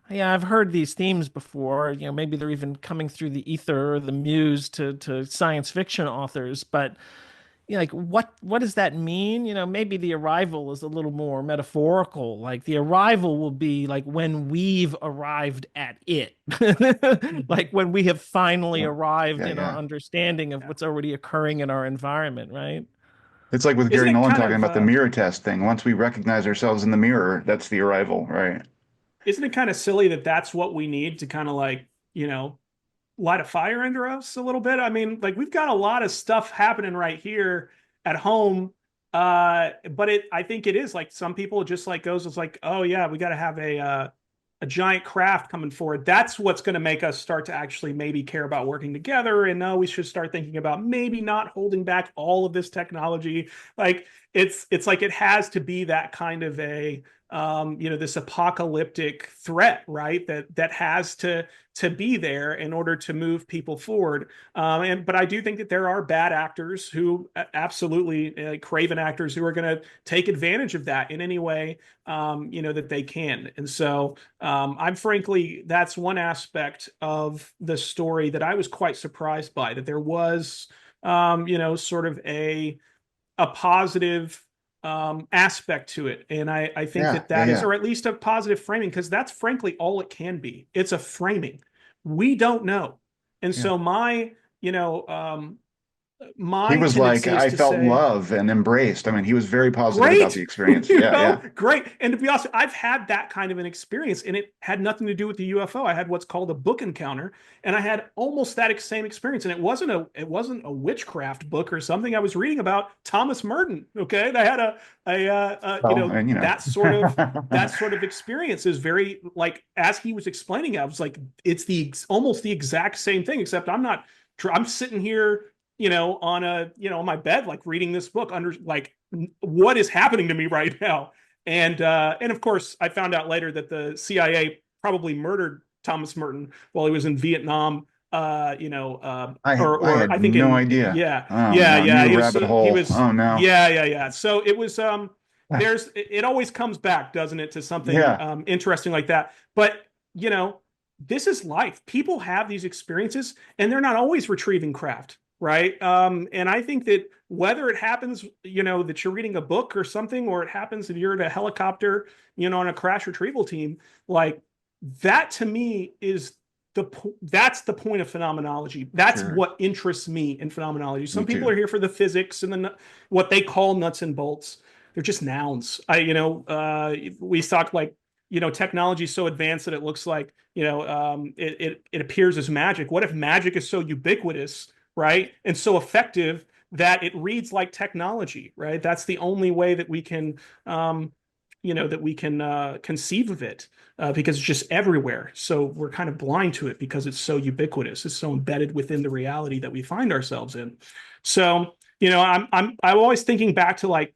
yeah, I've heard these themes before. Maybe they're even coming through the ether or the muse to science fiction authors. But like, what does that mean? Maybe the arrival is a little more metaphorical. Like, the arrival will be like when we've arrived at it, like when we have finally arrived in our understanding of what's already occurring in our environment, right? It's like with Gary Nolan talking about the mirror test thing. Once we recognize ourselves in the mirror, that's the arrival, right? Isn't it kind of silly that that's what we need to kind of like, light a fire under us a little bit? I mean, like, we've got a lot of stuff happening right here at home. But I think it is like some people just like it's like, oh yeah, we got to have a giant craft coming forward. That's what's going to make us start to actually maybe care about working together. And no, we should start thinking about maybe not holding back all of this technology. Like, it's like it has to be that kind of a this apocalyptic threat, right? That has to be there in order to move people forward. But I do think that there are bad actors who absolutely craven actors who are going to take advantage of that in any way, that they can. And so I'm frankly, that's one aspect of the story that I was quite surprised by, that there was, sort of a positive aspect to it. And I think that is, or at least a positive framing, because that's frankly all it can be. It's a framing. We don't know. And so my, He My was like, tendency is I to felt say, love and embraced. I mean, he was very positive about the great, experience. Yeah, yeah. great. And to be honest, I've had that kind of an experience, and it had nothing to do with the UFO. I had what's called a book encounter, and I had almost that same experience. And it wasn't a witchcraft book or something. I was reading about Thomas Merton. Okay, and I had Well, and that sort of experience is very, like, as he was explaining it, I was like, it's almost the exact same thing, except I'm sitting here, on my bed, like reading this book under, like, what is happening to me right now. And of course, I found out later that the CIA probably murdered Thomas Merton while he was in Vietnam. I Or had I think no in idea. yeah, Oh yeah, no, yeah. new He was rabbit he hole. was Oh no. yeah, yeah, yeah. So it was it always comes back, doesn't it, to something Yeah, interesting like that. But you know, this is life. People have these experiences, and they're not always retrieving craft, right? And I think that whether it happens, that you're reading a book or something, or it happens that you're in a helicopter, on a crash retrieval team, like, that to me is that's the point of phenomenology. That's sure. what interests me in phenomenology. Me Some people too. are here for the physics and what they call nuts and bolts. They're just nouns. We talk, like, technology is so advanced that it looks like, it appears as magic. What if magic is so ubiquitous, right, and so effective that it reads like technology, right? That's the only way that we can, conceive of it, because it's just everywhere. So we're kind of blind to it because it's so ubiquitous. It's so embedded within the reality that we find ourselves in. So, I'm always thinking back to, like,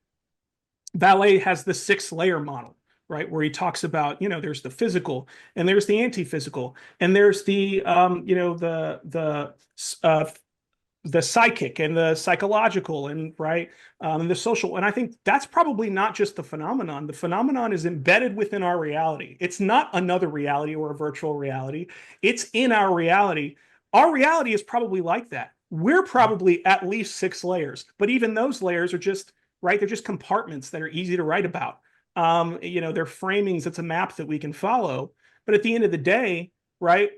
Valet has the 6-layer model, right? Where he talks about, there's the physical, and there's the anti-physical, and there's uh, the psychic and the psychological, and right, and the social. And I think that's probably not just the phenomenon. The phenomenon is embedded within our reality. It's not another reality or a virtual reality. It's in our reality. Our reality is probably like that. We're probably at least 6 layers, but even those layers are just, right. They're just compartments that are easy to write about. They're framings. It's a map that we can follow. But at the end of the day, right,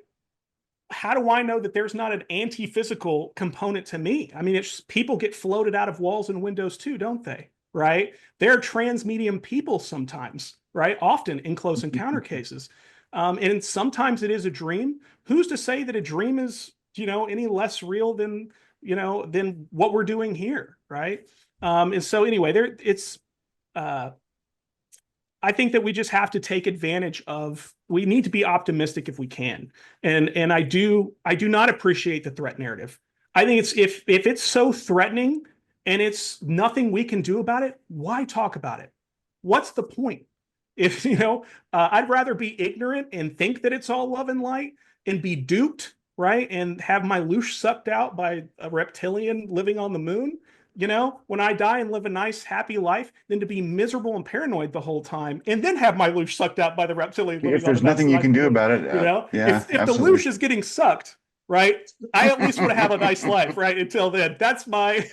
how do I know that there's not an anti-physical component to me? I mean, it's people get floated out of walls and windows too, don't they? Right? They're transmedium people sometimes, right? Often in close encounter cases. And sometimes it is a dream. Who's to say that a dream is, any less real than what we're doing here, right? And so anyway, uh, I think that we just have to take advantage of. We need to be optimistic if we can, and I do not appreciate the threat narrative. I think it's if it's so threatening and it's nothing we can do about it, why talk about it? What's the point? If I'd rather be ignorant and think that it's all love and light and be duped, right, and have my loosh sucked out by a reptilian living on the moon, when I die and live a nice, happy life, than to be miserable and paranoid the whole time and then have my loosh sucked out by the reptilian If living on the there's nice, nothing you nice can do moon. about it, yeah, If the absolutely. loosh is getting sucked, right, I at least want to have a nice life, right? Until then, that's my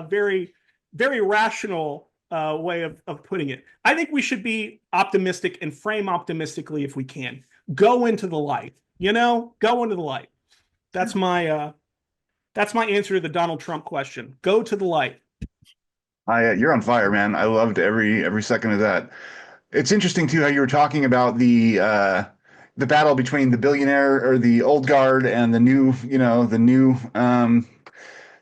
very, very rational way of putting it. I think we should be optimistic and frame optimistically if we can. Go into the light, go into the light. That's my answer to the Donald Trump question. Go to the light. You're on fire, man. I loved every second of that. It's interesting too how you were talking about the battle between the billionaire or the old guard and the new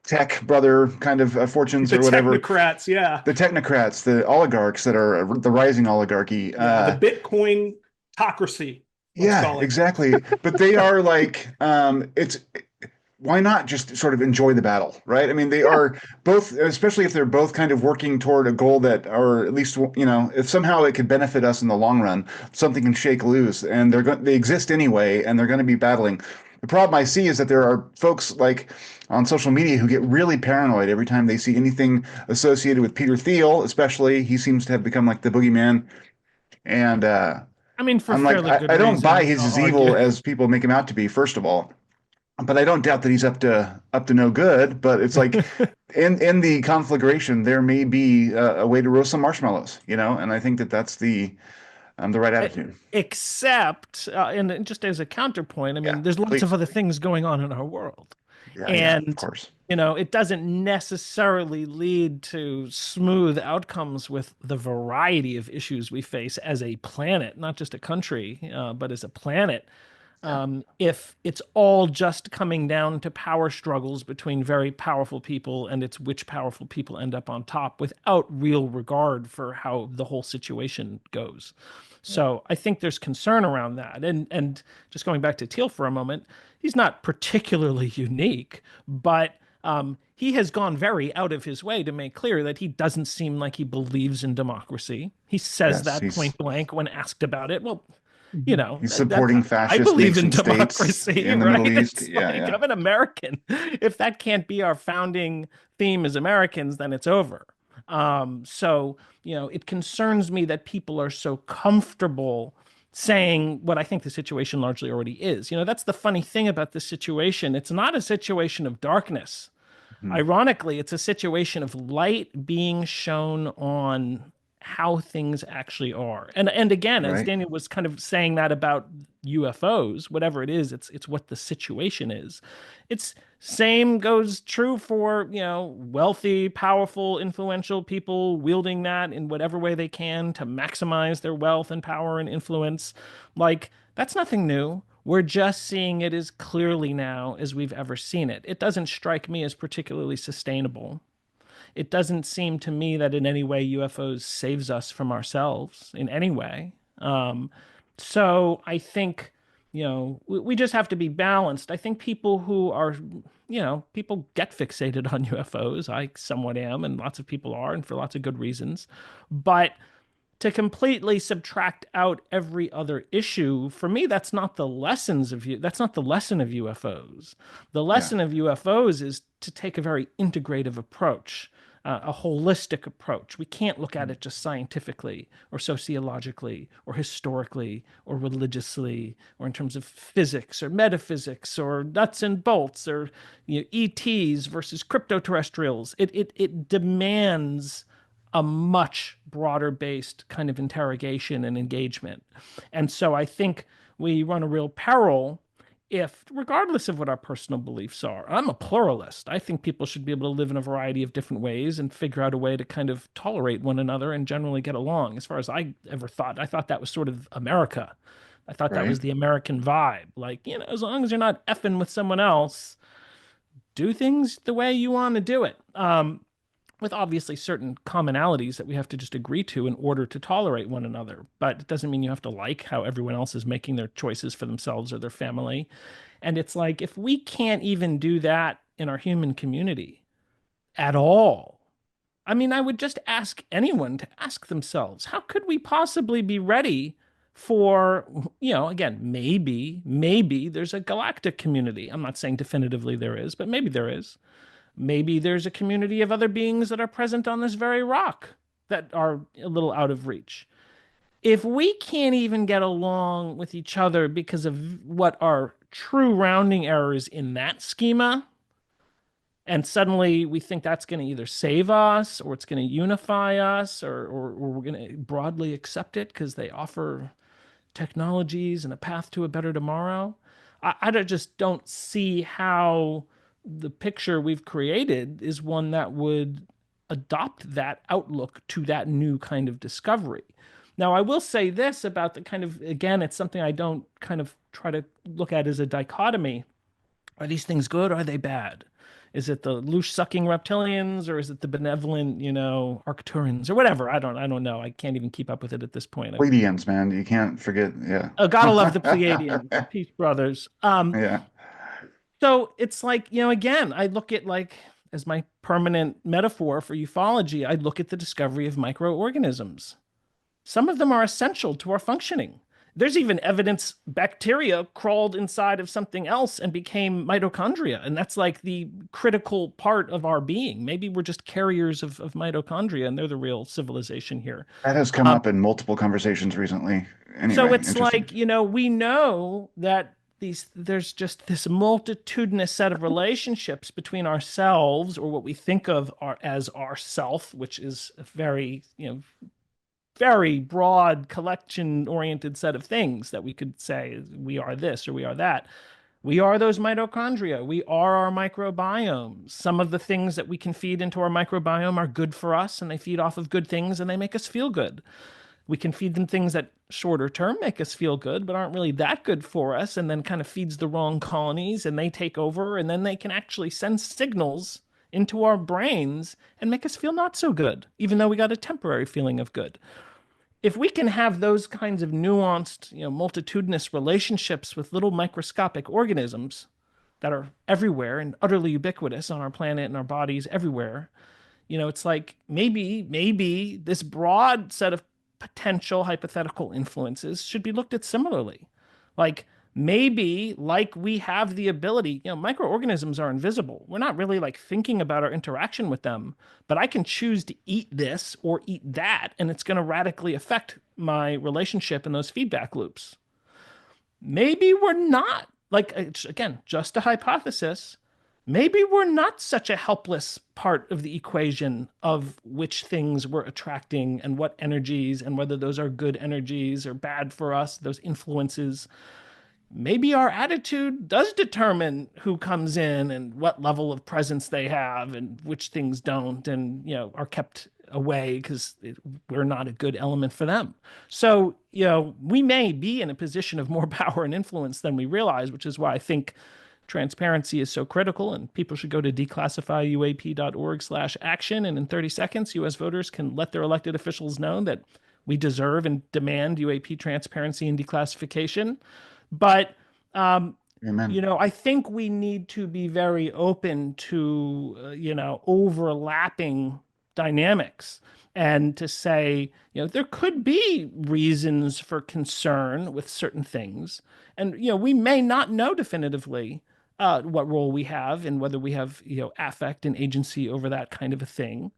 tech brother kind of fortunes The or whatever. technocrats, yeah. The technocrats, the oligarchs that are the rising oligarchy. Yeah, the Bitcoin autocracy, let's Yeah, call it. exactly. But they are like, it's why not just sort of enjoy the battle, right? I mean, they Yeah. are both, especially if they're both kind of working toward a goal that, or at least, if somehow it could benefit us in the long run, something can shake loose, and they exist anyway, and they're going to be battling. The problem I see is that there are folks like on social media who get really paranoid every time they see anything associated with Peter Thiel, especially. He seems to have become like the boogeyman, and I mean, for I'm like, fairly I, good I don't buy reason, he's I'll as evil argue. as people make him out to be, first of all. But I don't doubt that he's up to no good. But it's like in the conflagration, there may be a way to roast some marshmallows, and I think that that's the right attitude. Except, and just as a counterpoint, I Yeah, mean, there's lots please. of other things going on in our world. Yeah, of course. It doesn't necessarily lead to smooth outcomes with the variety of issues we face as a planet, not just a country, but as a planet. If it's all just coming down to power struggles between very powerful people and it's which powerful people end up on top without real regard for how the whole situation goes. So I think there's concern around that. And just going back to Teal for a moment, he's not particularly unique, but he has gone very out of his way to make clear that he doesn't seem like he believes in democracy. He says that point blank when asked about it. Well, he's supporting fascist I believe in nation democracy, states in the right? Middle East. It's like, I'm an American. If that can't be our founding theme as Americans, then it's over. So, it concerns me that people are so comfortable saying what I think the situation largely already is. That's the funny thing about this situation. It's not a situation of darkness. Ironically, it's a situation of light being shown on how things actually are. And again, as Daniel was kind of saying that about UFOs, whatever it is, it's what the situation is. It's same goes true for, wealthy, powerful, influential people wielding that in whatever way they can to maximize their wealth and power and influence. Like, that's nothing new. We're just seeing it as clearly now as we've ever seen it. It doesn't strike me as particularly sustainable. It doesn't seem to me that in any way UFOs saves us from ourselves in any way. So I think, we just have to be balanced. I think people who are, people get fixated on UFOs. I somewhat am, and lots of people are, and for lots of good reasons. But to completely subtract out every other issue, for me, that's not the that's not the lesson of UFOs. The lesson of UFOs is to take a very integrative approach, a holistic approach. We can't look at it just scientifically or sociologically or historically or religiously or in terms of physics or metaphysics or nuts and bolts or ETs versus cryptoterrestrials. It demands a much broader based kind of interrogation and engagement. And so I think we run a real peril if, regardless of what our personal beliefs are, I'm a pluralist. I think people should be able to live in a variety of different ways and figure out a way to kind of tolerate one another and generally get along. As far as I ever thought, I thought that was sort of America. I thought that was the American vibe. Like, as long as you're not effing with someone else, do things the way you want to do it. With obviously certain commonalities that we have to just agree to in order to tolerate one another. But it doesn't mean you have to like how everyone else is making their choices for themselves or their family. And it's like, if we can't even do that in our human community at all, I mean, I would just ask anyone to ask themselves, how could we possibly be ready for, again, maybe there's a galactic community. I'm not saying definitively there is, but maybe there is. Maybe there's a community of other beings that are present on this very rock that are a little out of reach. If we can't even get along with each other because of what are true rounding errors in that schema, and suddenly we think that's going to either save us or it's going to unify us or we're going to broadly accept it because they offer technologies and a path to a better tomorrow, I just don't see how the picture we've created is one that would adopt that outlook to that new kind of discovery. Now, I will say this about the kind of, again, it's something I don't kind of try to look at as a dichotomy. Are these things good or are they bad? Is it the loose-sucking reptilians or is it the benevolent, Arcturians or whatever? I don't know. I can't even keep up with it at this point. Pleiadians, man. You can't forget. Yeah. Oh, gotta love the Pleiadians. Peace, brothers. Yeah. So it's like, again, I look at like as my permanent metaphor for ufology, I look at the discovery of microorganisms. Some of them are essential to our functioning. There's even evidence bacteria crawled inside of something else and became mitochondria. And that's like the critical part of our being. Maybe we're just carriers of mitochondria and they're the real civilization here. That has come up in multiple conversations recently. Anyway, so it's like, we know that there's just this multitudinous set of relationships between ourselves or what we think of as our self, which is a very, very broad collection oriented set of things that we could say we are this or we are that. We are those mitochondria. We are our microbiomes. Some of the things that we can feed into our microbiome are good for us, and they feed off of good things and they make us feel good. We can feed them things that shorter term make us feel good, but aren't really that good for us, and then kind of feeds the wrong colonies and they take over, and then they can actually send signals into our brains and make us feel not so good, even though we got a temporary feeling of good. If we can have those kinds of nuanced, multitudinous relationships with little microscopic organisms that are everywhere and utterly ubiquitous on our planet and our bodies everywhere, it's like maybe this broad set of potential hypothetical influences should be looked at similarly. Like maybe like we have the ability, microorganisms are invisible. We're not really like thinking about our interaction with them, but I can choose to eat this or eat that, and it's going to radically affect my relationship in those feedback loops. Maybe we're not like, it's, again, just a hypothesis. Maybe we're not such a helpless part of the equation of which things we're attracting and what energies and whether those are good energies or bad for us, those influences. Maybe our attitude does determine who comes in and what level of presence they have and which things don't, and are kept away because we're not a good element for them. So we may be in a position of more power and influence than we realize, which is why I think transparency is so critical, and people should go to declassifyuap.org/action, and in 30 seconds U.S. voters can let their elected officials know that we deserve and demand UAP transparency and declassification. But Amen. I think we need to be very open to overlapping dynamics, and to say, there could be reasons for concern with certain things, and we may not know definitively what role we have and whether we have affect and agency over that kind of a thing.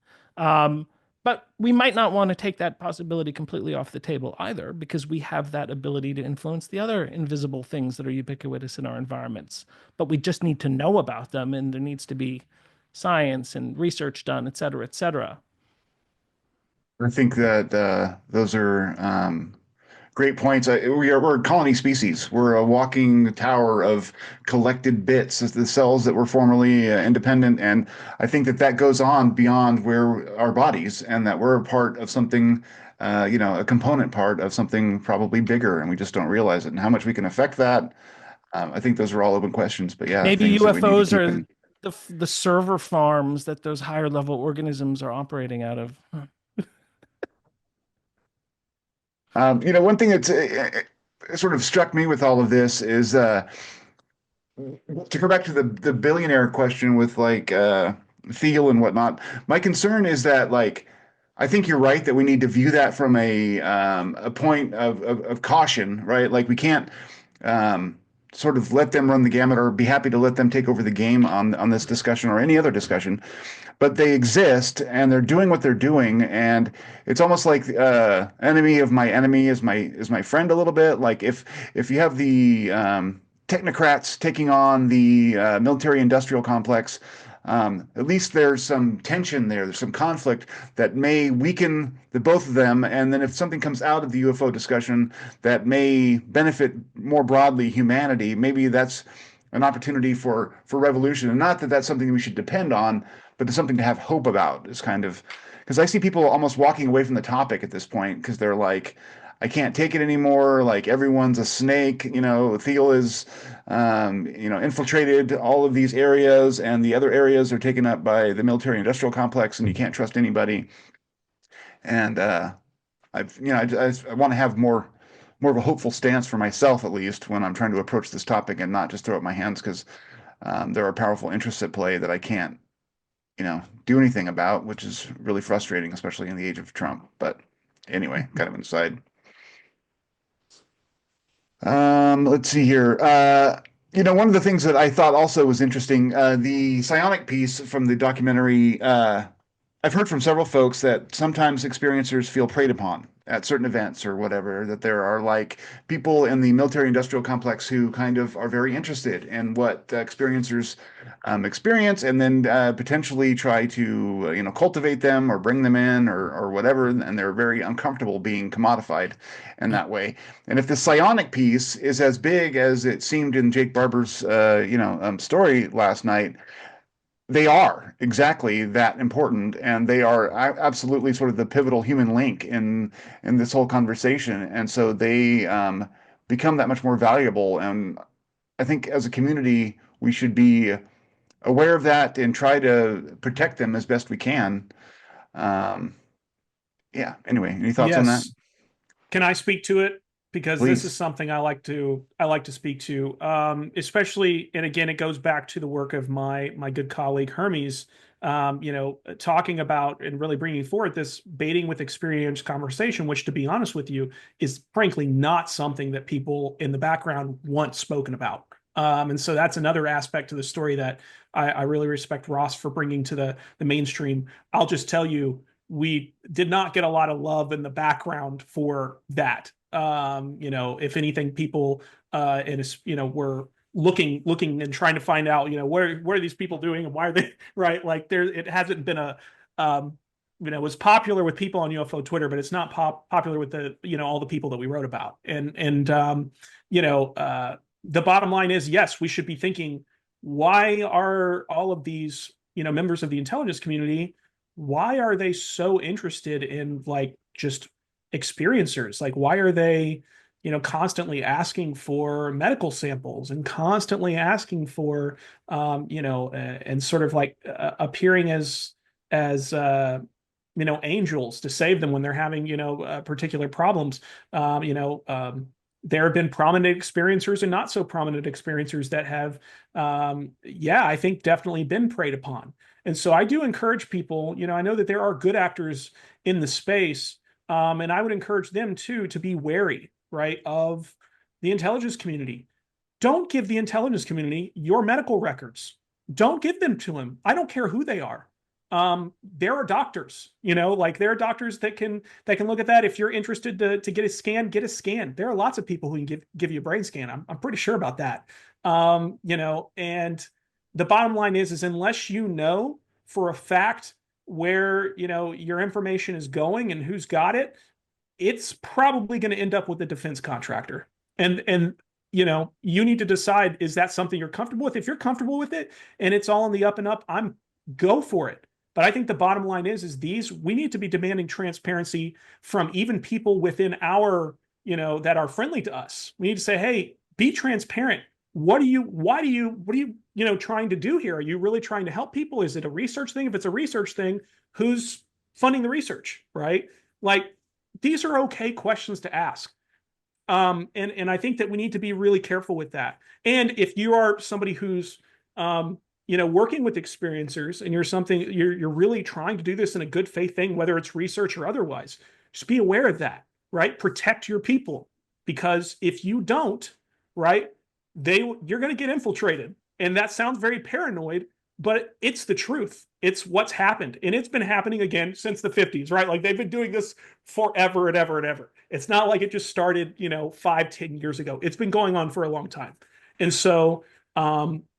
But we might not want to take that possibility completely off the table either, because we have that ability to influence the other invisible things that are ubiquitous in our environments. But we just need to know about them, and there needs to be science and research done, et cetera, et cetera. I think that those are great points. We're a colony species. We're a walking tower of collected bits, as the cells that were formerly independent. And I think that that goes on beyond where our bodies, and that we're a part of something, a component part of something probably bigger, and we just don't realize it. And how much we can affect that, I think those are all open questions. But yeah, Maybe things that we need to UFOs keep are in. the server farms that those higher level organisms are operating out of. One thing that's sort of struck me with all of this is to go back to the billionaire question with like Thiel and whatnot. My concern is that like I think you're right that we need to view that from a point of caution, right? Like we can't sort of let them run the gamut or be happy to let them take over the game on this discussion or any other discussion, but they exist and they're doing what they're doing, and it's almost like enemy of my enemy is my friend a little bit. Like if you have the technocrats taking on the military industrial complex, at least there's some tension there. There's some conflict that may weaken the both of them. And then if something comes out of the UFO discussion that may benefit more broadly humanity, maybe that's an opportunity for revolution. And not that that's something we should depend on, but it's something to have hope about. Is kind of because I see people almost walking away from the topic at this point because they're like, I can't take it anymore. Like everyone's a snake. Thiel is, infiltrated all of these areas, and the other areas are taken up by the military-industrial complex, and you can't trust anybody. And I want to have more of a hopeful stance for myself, at least, when I'm trying to approach this topic, and not just throw up my hands because there are powerful interests at play that I can't, do anything about, which is really frustrating, especially in the age of Trump. But anyway, kind of an aside. Let's see here. One of the things that I thought also was interesting, the psionic piece from the documentary I've heard from several folks that sometimes experiencers feel preyed upon at certain events or whatever, that there are like people in the military industrial complex who kind of are very interested in what experiencers experience and then potentially try to, cultivate them or bring them in or whatever. And they're very uncomfortable being commodified in that way. And if the psionic piece is as big as it seemed in Jake Barber's, story last night, they are exactly that important, and they are absolutely sort of the pivotal human link in this whole conversation. And so they become that much more valuable. And I think as a community, we should be aware of that and try to protect them as best we can. Um, yeah. Anyway, any thoughts on that? Yes. Can I speak to it? Because this is Please. something I like to speak to, especially, and again, it goes back to the work of my good colleague Hermes, talking about and really bringing forward this baiting with experience conversation, which, to be honest with you, is frankly not something that people in the background want spoken about. And so that's another aspect to the story that I really respect Ross for bringing to the mainstream. I'll just tell you, we did not get a lot of love in the background for that. If anything, people were looking and trying to find out, what are these people doing and why are they right? Like it hasn't been it was popular with people on UFO Twitter, but it's not popular with all the people that we wrote about. The bottom line is, yes, we should be thinking, why are all of these, members of the intelligence community, why are they so interested in like just experiencers? Like, why are they, constantly asking for medical samples and constantly asking for, and sort of like appearing as angels to save them when they're having, particular problems. There have been prominent experiencers and not so prominent experiencers that have, I think definitely been preyed upon. And so I do encourage people, I know that there are good actors in the space, and I would encourage them too to be wary, right, of the intelligence community. Don't give the intelligence community your medical records. Don't give them to them. I don't care who they are. There are doctors, like there are doctors that can look at that. If you're interested to get a scan, get a scan. There are lots of people who can give you a brain scan. I'm pretty sure about that. And the bottom line is unless you know for a fact where your information is going and who's got it, it's probably going to end up with the defense contractor. And you need to decide, is that something you're comfortable with? If you're comfortable with it and it's all in the up and up, go for it. But I think the bottom line is we need to be demanding transparency from even people within our, that are friendly to us. We need to say, hey, be transparent. What are you trying to do here? Are you really trying to help people? Is it a research thing? If it's a research thing, who's funding the research, right? Like, these are okay questions to ask. And I think that we need to be really careful with that. And if you are somebody who's, working with experiencers and you're really trying to do this in a good faith thing, whether it's research or otherwise, just be aware of that, right? Protect your people, because if you don't, right, you're going to get infiltrated. And that sounds very paranoid, but it's the truth. It's what's happened. And it's been happening again since the 50s, right? Like they've been doing this forever and ever and ever. It's not like it just started, 5-10 years ago. It's been going on for a long time. And so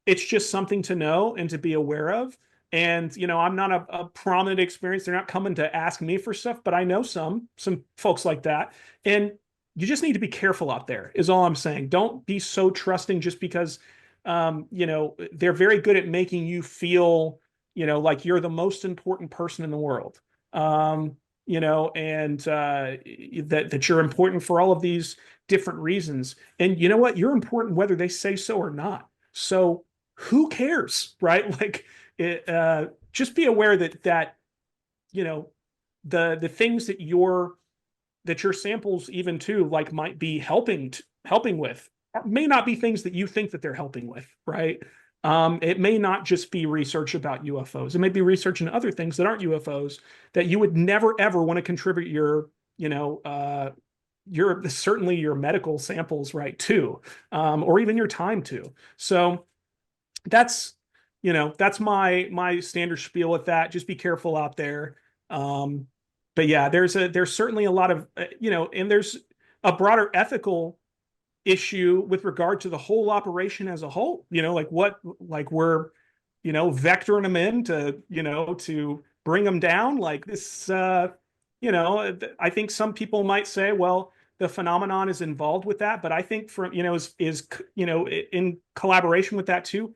it's just something to know and to be aware of. And, I'm not a prominent experience. They're not coming to ask me for stuff, but I know some folks like that. And you just need to be careful out there is all I'm saying. Don't be so trusting just because, they're very good at making you feel, like you're the most important person in the world. And that you're important for all of these different reasons. And you know what? You're important whether they say so or not. So who cares, right? Like, just be aware that the things that your samples even too like might be helping with may not be things that you think that they're helping with, right? It may not just be research about UFOs. It may be research into other things that aren't UFOs that you would never ever want to contribute certainly your medical samples, right, to, or even your time to. So that's That's my standard spiel with that. Just be careful out there. But yeah, there's certainly a lot of and there's a broader ethical issue with regard to the whole operation as a whole. Like we're vectoring them in to bring them down like this. I think some people might say, well, the phenomenon is involved with that, but I think is in collaboration with that too.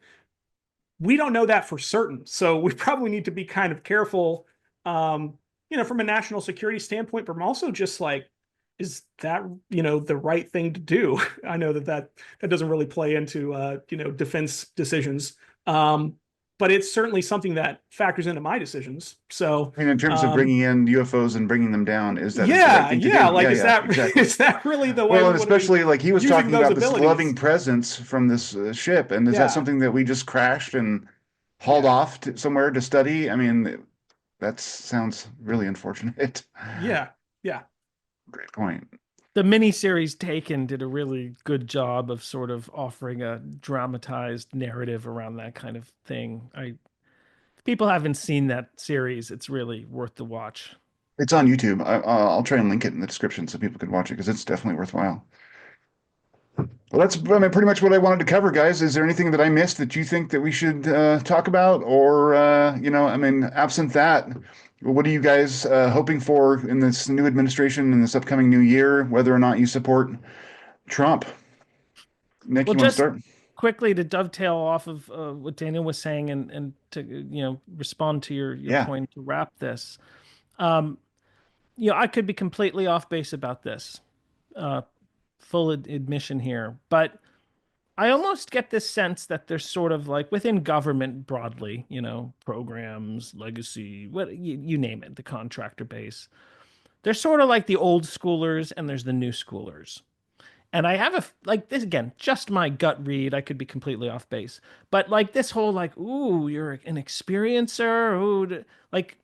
We don't know that for certain, so we probably need to be kind of careful, from a national security standpoint, but also just like, is that the right thing to do? I know that doesn't really play into defense decisions, but it's certainly something that factors into my decisions. So, I mean, in terms of bringing in UFOs and bringing them down, is that the right yeah, thing to yeah, do? like Yeah, is yeah, that exactly. is that really the way Well, we and want to be especially like he was using talking those about this abilities? loving presence from this ship, and is that Yeah, something that we just crashed and hauled yeah, off to somewhere to study? I mean, that sounds really unfortunate. yeah, yeah. Great point. The miniseries Taken did a really good job of sort of offering a dramatized narrative around that kind of thing. If people haven't seen that series, it's really worth the watch. It's on YouTube. I'll try and link it in the description so people can watch it because it's definitely worthwhile. Well, that's I mean, pretty much what I wanted to cover, guys. Is there anything that I missed that you think that we should talk about? Or, I mean, absent that, what are you guys hoping for in this new administration in this upcoming new year, whether or not you support Trump? Nick, Well, you want to just start? quickly to dovetail off of what Daniel was saying and to respond to your Yeah. point to wrap this. Um, I could be completely off base about this. Uh, full admission here, but I almost get this sense that there's sort of like within government broadly, programs, legacy, what you name it, the contractor base. There's sort of like the old schoolers and there's the new schoolers. And I have like this again, just my gut read. I could be completely off base, but like this whole like, ooh, you're an experiencer. Ooh, like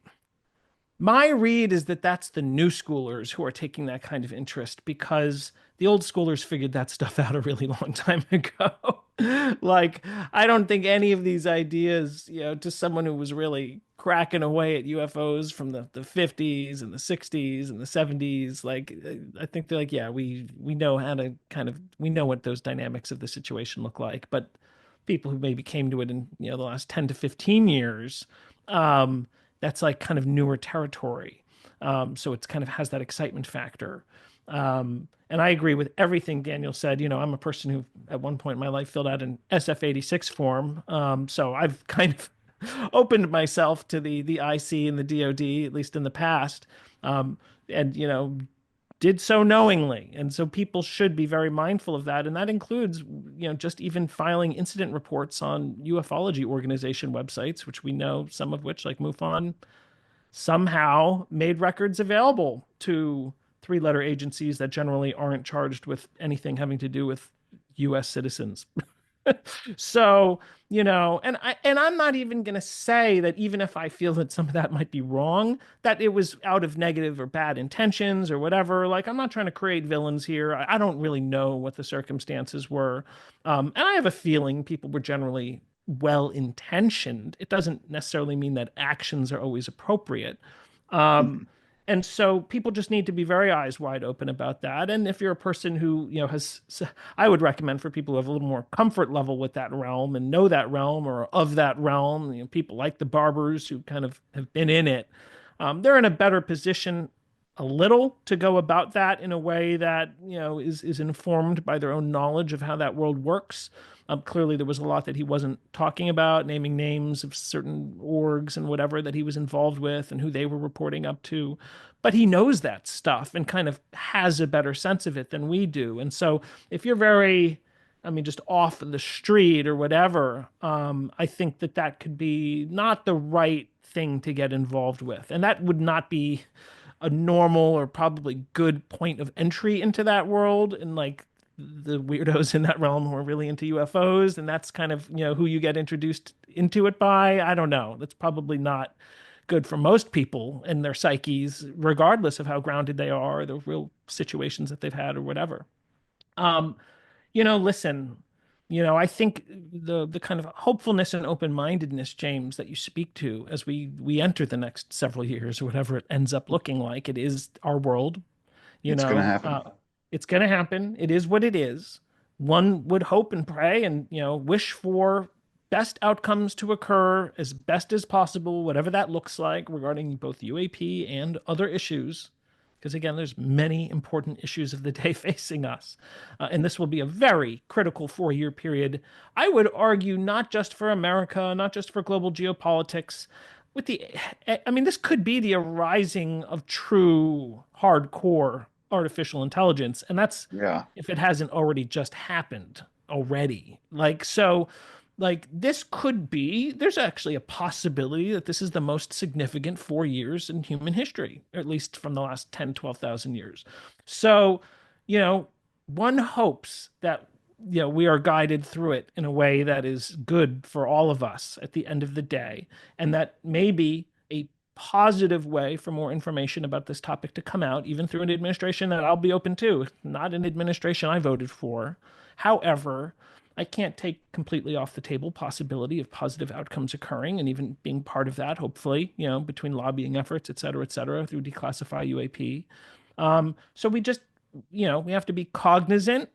my read is that that's the new schoolers who are taking that kind of interest because the old schoolers figured that stuff out a really long time ago. Like, I don't think any of these ideas, to someone who was really cracking away at UFOs from the 50s and the 60s and the 70s, like, I think they're like, yeah, we know how to we know what those dynamics of the situation look like. But people who maybe came to it in, the last 10 to 15 years, um, that's like kind of newer territory. So it's kind of has that excitement factor. And I agree with everything Daniel said. I'm a person who at one point in my life filled out an SF-86 form. So I've kind of opened myself to the IC and the DoD, at least in the past. And, did so knowingly. And so people should be very mindful of that. And that includes, just even filing incident reports on ufology organization websites, which we know some of which, like MUFON, somehow made records available to three-letter agencies that generally aren't charged with anything having to do with US citizens. So, I'm not even going to say that even if I feel that some of that might be wrong, that it was out of negative or bad intentions or whatever. Like, I'm not trying to create villains here. I don't really know what the circumstances were. And I have a feeling people were generally well intentioned. It doesn't necessarily mean that actions are always appropriate. Um, and so people just need to be very eyes wide open about that. And if you're a person who, I would recommend for people who have a little more comfort level with that realm and know that realm or of that realm, people like the Barbers who kind of have been in it, they're in a better position a little to go about that in a way that, is informed by their own knowledge of how that world works. Clearly, there was a lot that he wasn't talking about, naming names of certain orgs and whatever that he was involved with and who they were reporting up to. But he knows that stuff and kind of has a better sense of it than we do. And so if you're very, just off the street or whatever, I think that could be not the right thing to get involved with. And that would not be a normal or probably good point of entry into that world. And like, the weirdos in that realm who are really into UFOs, and that's kind of who you get introduced into it by. I don't know. That's probably not good for most people and their psyches, regardless of how grounded they are, or the real situations that they've had, or whatever. Listen. I think the kind of hopefulness and open-mindedness, James, that you speak to as we enter the next several years, or whatever it ends up looking like, it is our world. You It's going to know, happen. it's going to happen. It is what it is. One would hope and pray and, wish for best outcomes to occur as best as possible, whatever that looks like regarding both UAP and other issues. Because again, there's many important issues of the day facing us. And this will be a very critical 4-year period. I would argue not just for America, not just for global geopolitics, this could be the arising of true hardcore artificial intelligence. And that's Yeah. if it hasn't already just happened already. This could be, there's actually a possibility that this is the most significant 4 years in human history, or at least from the last 10, 12,000 years. So, you know, one hopes that, we are guided through it in a way that is good for all of us at the end of the day, and that maybe a positive way for more information about this topic to come out, even through an administration that I'll be open to, not an administration I voted for. However, I can't take completely off the table possibility of positive outcomes occurring and even being part of that, hopefully, between lobbying efforts, et cetera, through Declassify UAP. So we just, we have to be cognizant,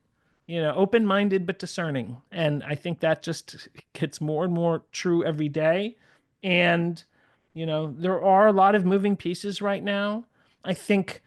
open-minded but discerning. And I think that just gets more and more true every day. And, there are a lot of moving pieces right now. I think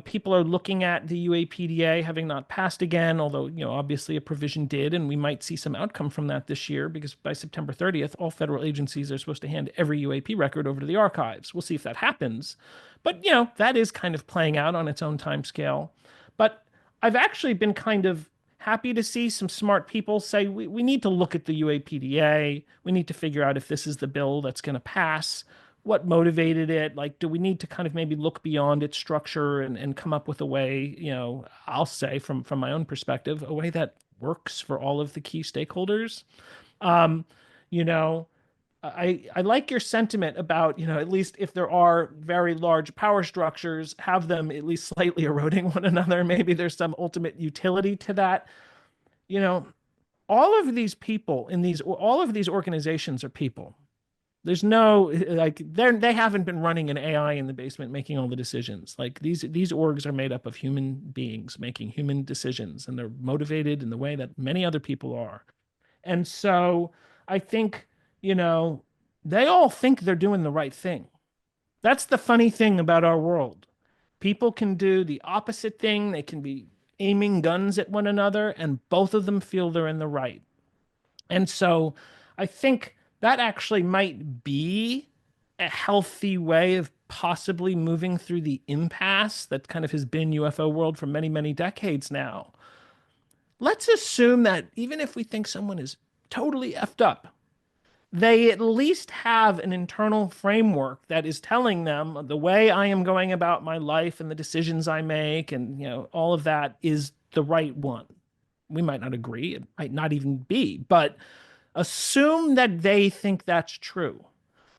people are looking at the UAPDA having not passed again, although, obviously a provision did, and we might see some outcome from that this year because by September 30th, all federal agencies are supposed to hand every UAP record over to the archives. We'll see if that happens. But, that is kind of playing out on its own time scale. But I've actually been kind of happy to see some smart people say we need to look at the UAPDA. We need to figure out if this is the bill that's going to pass, what motivated it. Like, do we need to kind of maybe look beyond its structure and come up with a way, I'll say from my own perspective, a way that works for all of the key stakeholders. Um, you know, I like your sentiment about, at least if there are very large power structures, have them at least slightly eroding one another. Maybe there's some ultimate utility to that. You know, all of these people all of these organizations are people. There's no they haven't been running an AI in the basement making all the decisions. Like these orgs are made up of human beings making human decisions, and they're motivated in the way that many other people are. And so I think, they all think they're doing the right thing. That's the funny thing about our world. People can do the opposite thing. They can be aiming guns at one another, and both of them feel they're in the right. And so I think that actually might be a healthy way of possibly moving through the impasse that kind of has been UFO world for many, many decades now. Let's assume that even if we think someone is totally effed up, they at least have an internal framework that is telling them the way I am going about my life and the decisions I make and all of that is the right one. We might not agree, it might not even be, but assume that they think that's true,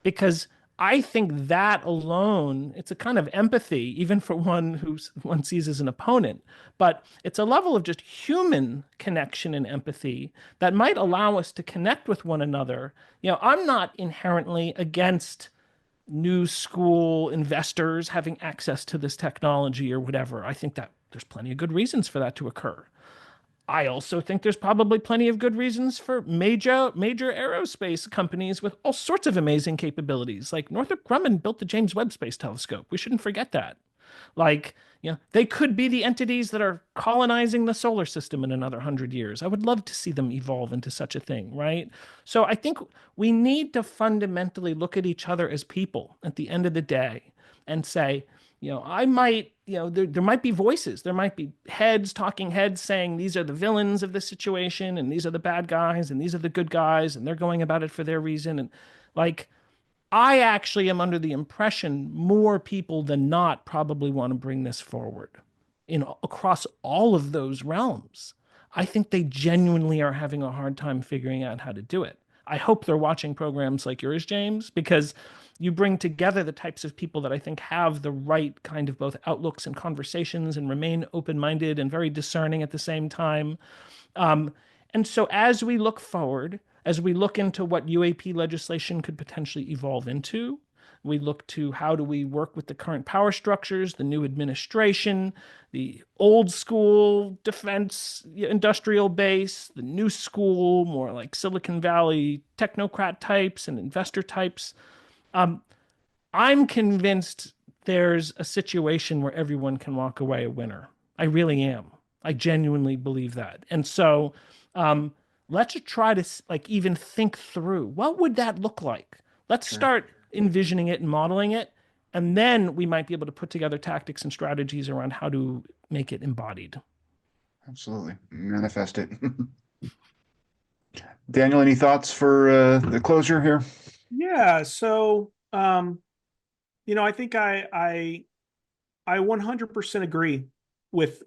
because I think that alone, it's a kind of empathy, even for one who one sees as an opponent, but it's a level of just human connection and empathy that might allow us to connect with one another. I'm not inherently against new school investors having access to this technology or whatever. I think that there's plenty of good reasons for that to occur. I also think there's probably plenty of good reasons for major aerospace companies with all sorts of amazing capabilities. Like Northrop Grumman built the James Webb Space Telescope. We shouldn't forget that. Like, they could be the entities that are colonizing the solar system in another 100 years. I would love to see them evolve into such a thing, right? So I think we need to fundamentally look at each other as people at the end of the day and say, I might, there might be voices, there might be talking heads saying these are the villains of the situation and these are the bad guys and these are the good guys and they're going about it for their reason. And like, I actually am under the impression more people than not probably want to bring this forward across all of those realms. I think they genuinely are having a hard time figuring out how to do it. I hope they're watching programs like yours, James, because you bring together the types of people that I think have the right kind of both outlooks and conversations and remain open-minded and very discerning at the same time. And so as we look forward, as we look into what UAP legislation could potentially evolve into, we look to how do we work with the current power structures, the new administration, the old school defense industrial base, the new school, more like Silicon Valley technocrat types and investor types. I'm convinced there's a situation where everyone can walk away a winner. I really am. I genuinely believe that. And so let's try to like even think through what would that look like? Let's Sure. start envisioning it and modeling it, and then we might be able to put together tactics and strategies around how to make it embodied. Absolutely. Manifest it. Daniel, any thoughts for the closure here? Yeah. So, I think I 100% agree with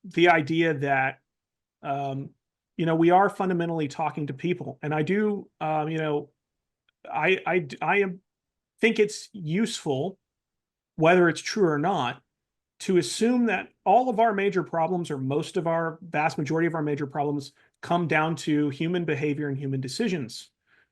the idea that we are fundamentally talking to people, and I do I think it's useful, whether it's true or not, to assume that all of our major problems, or most of our vast majority of our major problems, come down to human behavior and human decisions.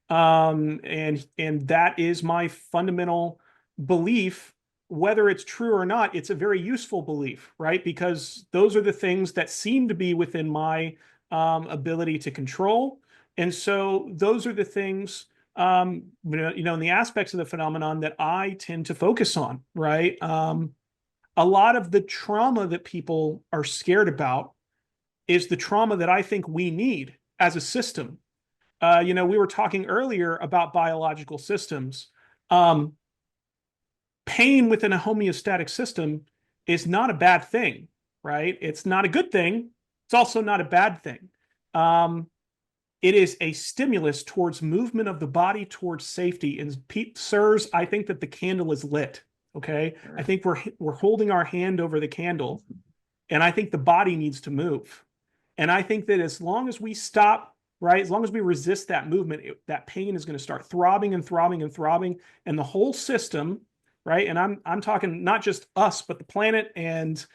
And that is my fundamental belief. Whether it's true or not, it's a very useful belief, right? Because those are the things that seem to be within my ability to control. And so those are the things, in the aspects of the phenomenon that I tend to focus on, right? A lot of the trauma that people are scared about is the trauma that I think we need as a system. We were talking earlier about biological systems. Pain within a homeostatic system is not a bad thing, right? It's not a good thing. It's also not a bad thing. It is a stimulus towards movement of the body towards safety. And sirs, I think that the candle is lit. Okay, I think we're holding our hand over the candle, and I think the body needs to move. And I think that as long as we stop, right, as long as we resist that movement, that pain is going to start throbbing and throbbing and throbbing, and the whole system, right? And I'm talking not just us, but the planet, and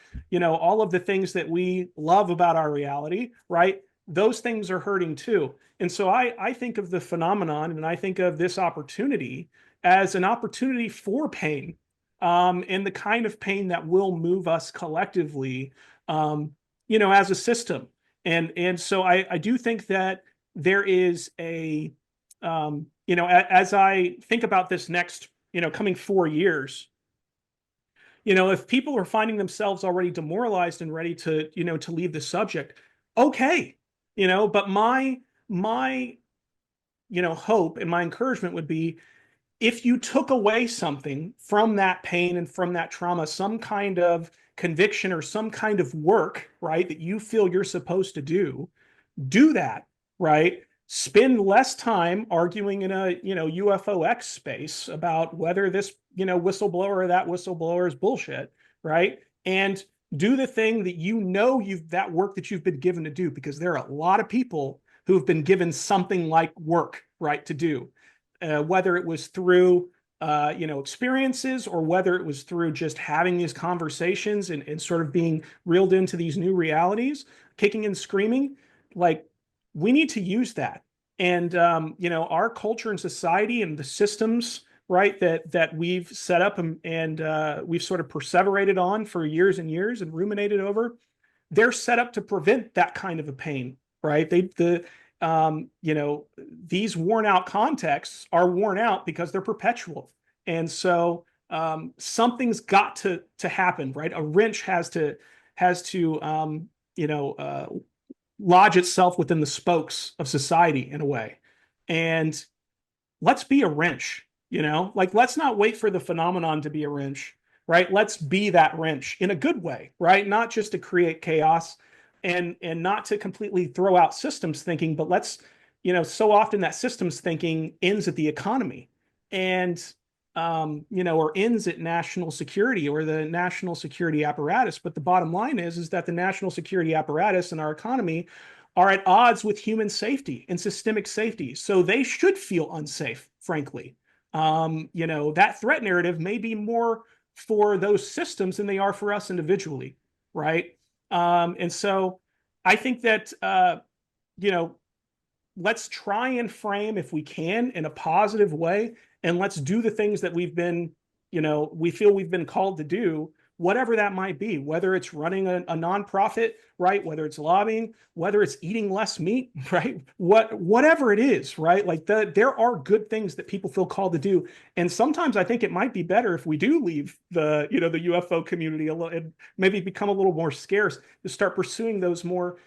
all of the things that we love about our reality, right? Those things are hurting too. And so I think of the phenomenon, and I think of this opportunity as an opportunity for pain. And the kind of pain that will move us collectively, as a system. And so I do think that there is as I think about this next, coming 4 years, if people are finding themselves already demoralized and ready to, to leave the subject, okay, but my hope and my encouragement would be, if you took away something from that pain and from that trauma, some kind of conviction or some kind of work, right, that you feel you're supposed to do that, right? Spend less time arguing in a, UFOX space about whether this, whistleblower or that whistleblower is bullshit, right? And do the thing that that work that you've been given to do, because there are a lot of people who've been given something like work, right, to do. Whether it was through experiences, or whether it was through just having these conversations and sort of being reeled into these new realities, kicking and screaming, like, we need to use that. And our culture and society and the systems, right, that we've set up and we've sort of perseverated on for years and years and ruminated over, they're set up to prevent that kind of a pain, right? These worn out contexts are worn out because they're perpetual. And so something's got to happen, right? A wrench has to lodge itself within the spokes of society in a way. And let's be a wrench, let's not wait for the phenomenon to be a wrench, right? Let's be that wrench in a good way, right? Not just to create chaos and not to completely throw out systems thinking, but let's, so often that systems thinking ends at the economy and, or ends at national security or the national security apparatus. But the bottom line is that the national security apparatus and our economy are at odds with human safety and systemic safety. So they should feel unsafe, frankly. That threat narrative may be more for those systems than they are for us individually, right? And so I think that you know, let's try and frame, if we can, in a positive way, and let's do the things that we've been, we feel we've been called to do, whatever that might be, whether it's running a nonprofit, right? Whether it's lobbying, whether it's eating less meat, right? Whatever it is, right? Like there are good things that people feel called to do. And sometimes I think it might be better if we do leave the UFO community a little, and maybe become a little more scarce, to start pursuing those more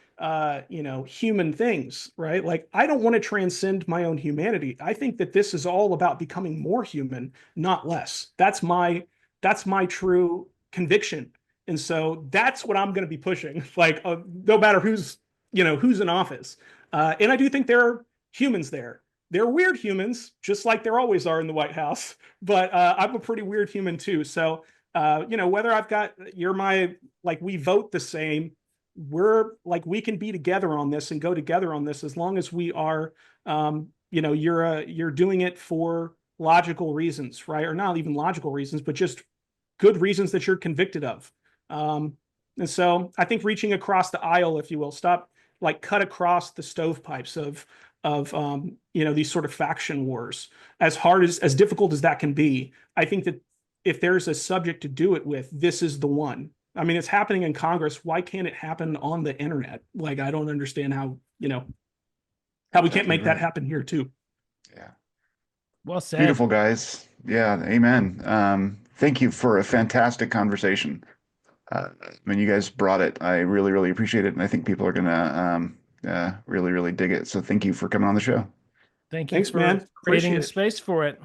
human things, right? Like, I don't want to transcend my own humanity. I think that this is all about becoming more human, not less. That's my true conviction. And so that's what I'm going to be pushing, like, no matter who's in office. And I do think there are humans there. They're weird humans, just like there always are in the White House. But I'm a pretty weird human too. So, whether we vote the same, we can be together on this and go together on this, as long as we are, you're doing it for logical reasons, right? Or not even logical reasons, but just good reasons that you're convicted of. And so I think reaching across the aisle, if you will, cut across the stovepipes of these sort of faction wars, as difficult as that can be. I think that if there's a subject to do it with, this is the one. I mean, it's happening in Congress. Why can't it happen on the internet? Like, I don't understand how we can't make that happen here too. Yeah. Well said. Beautiful, guys. Yeah. Amen. Thank you for a fantastic conversation. When you guys brought it, I really, really appreciate it. And I think people are going to really, really dig it. So thank you for coming on the show. Thank you Thanks, for man. creating the Appreciate it. space for it.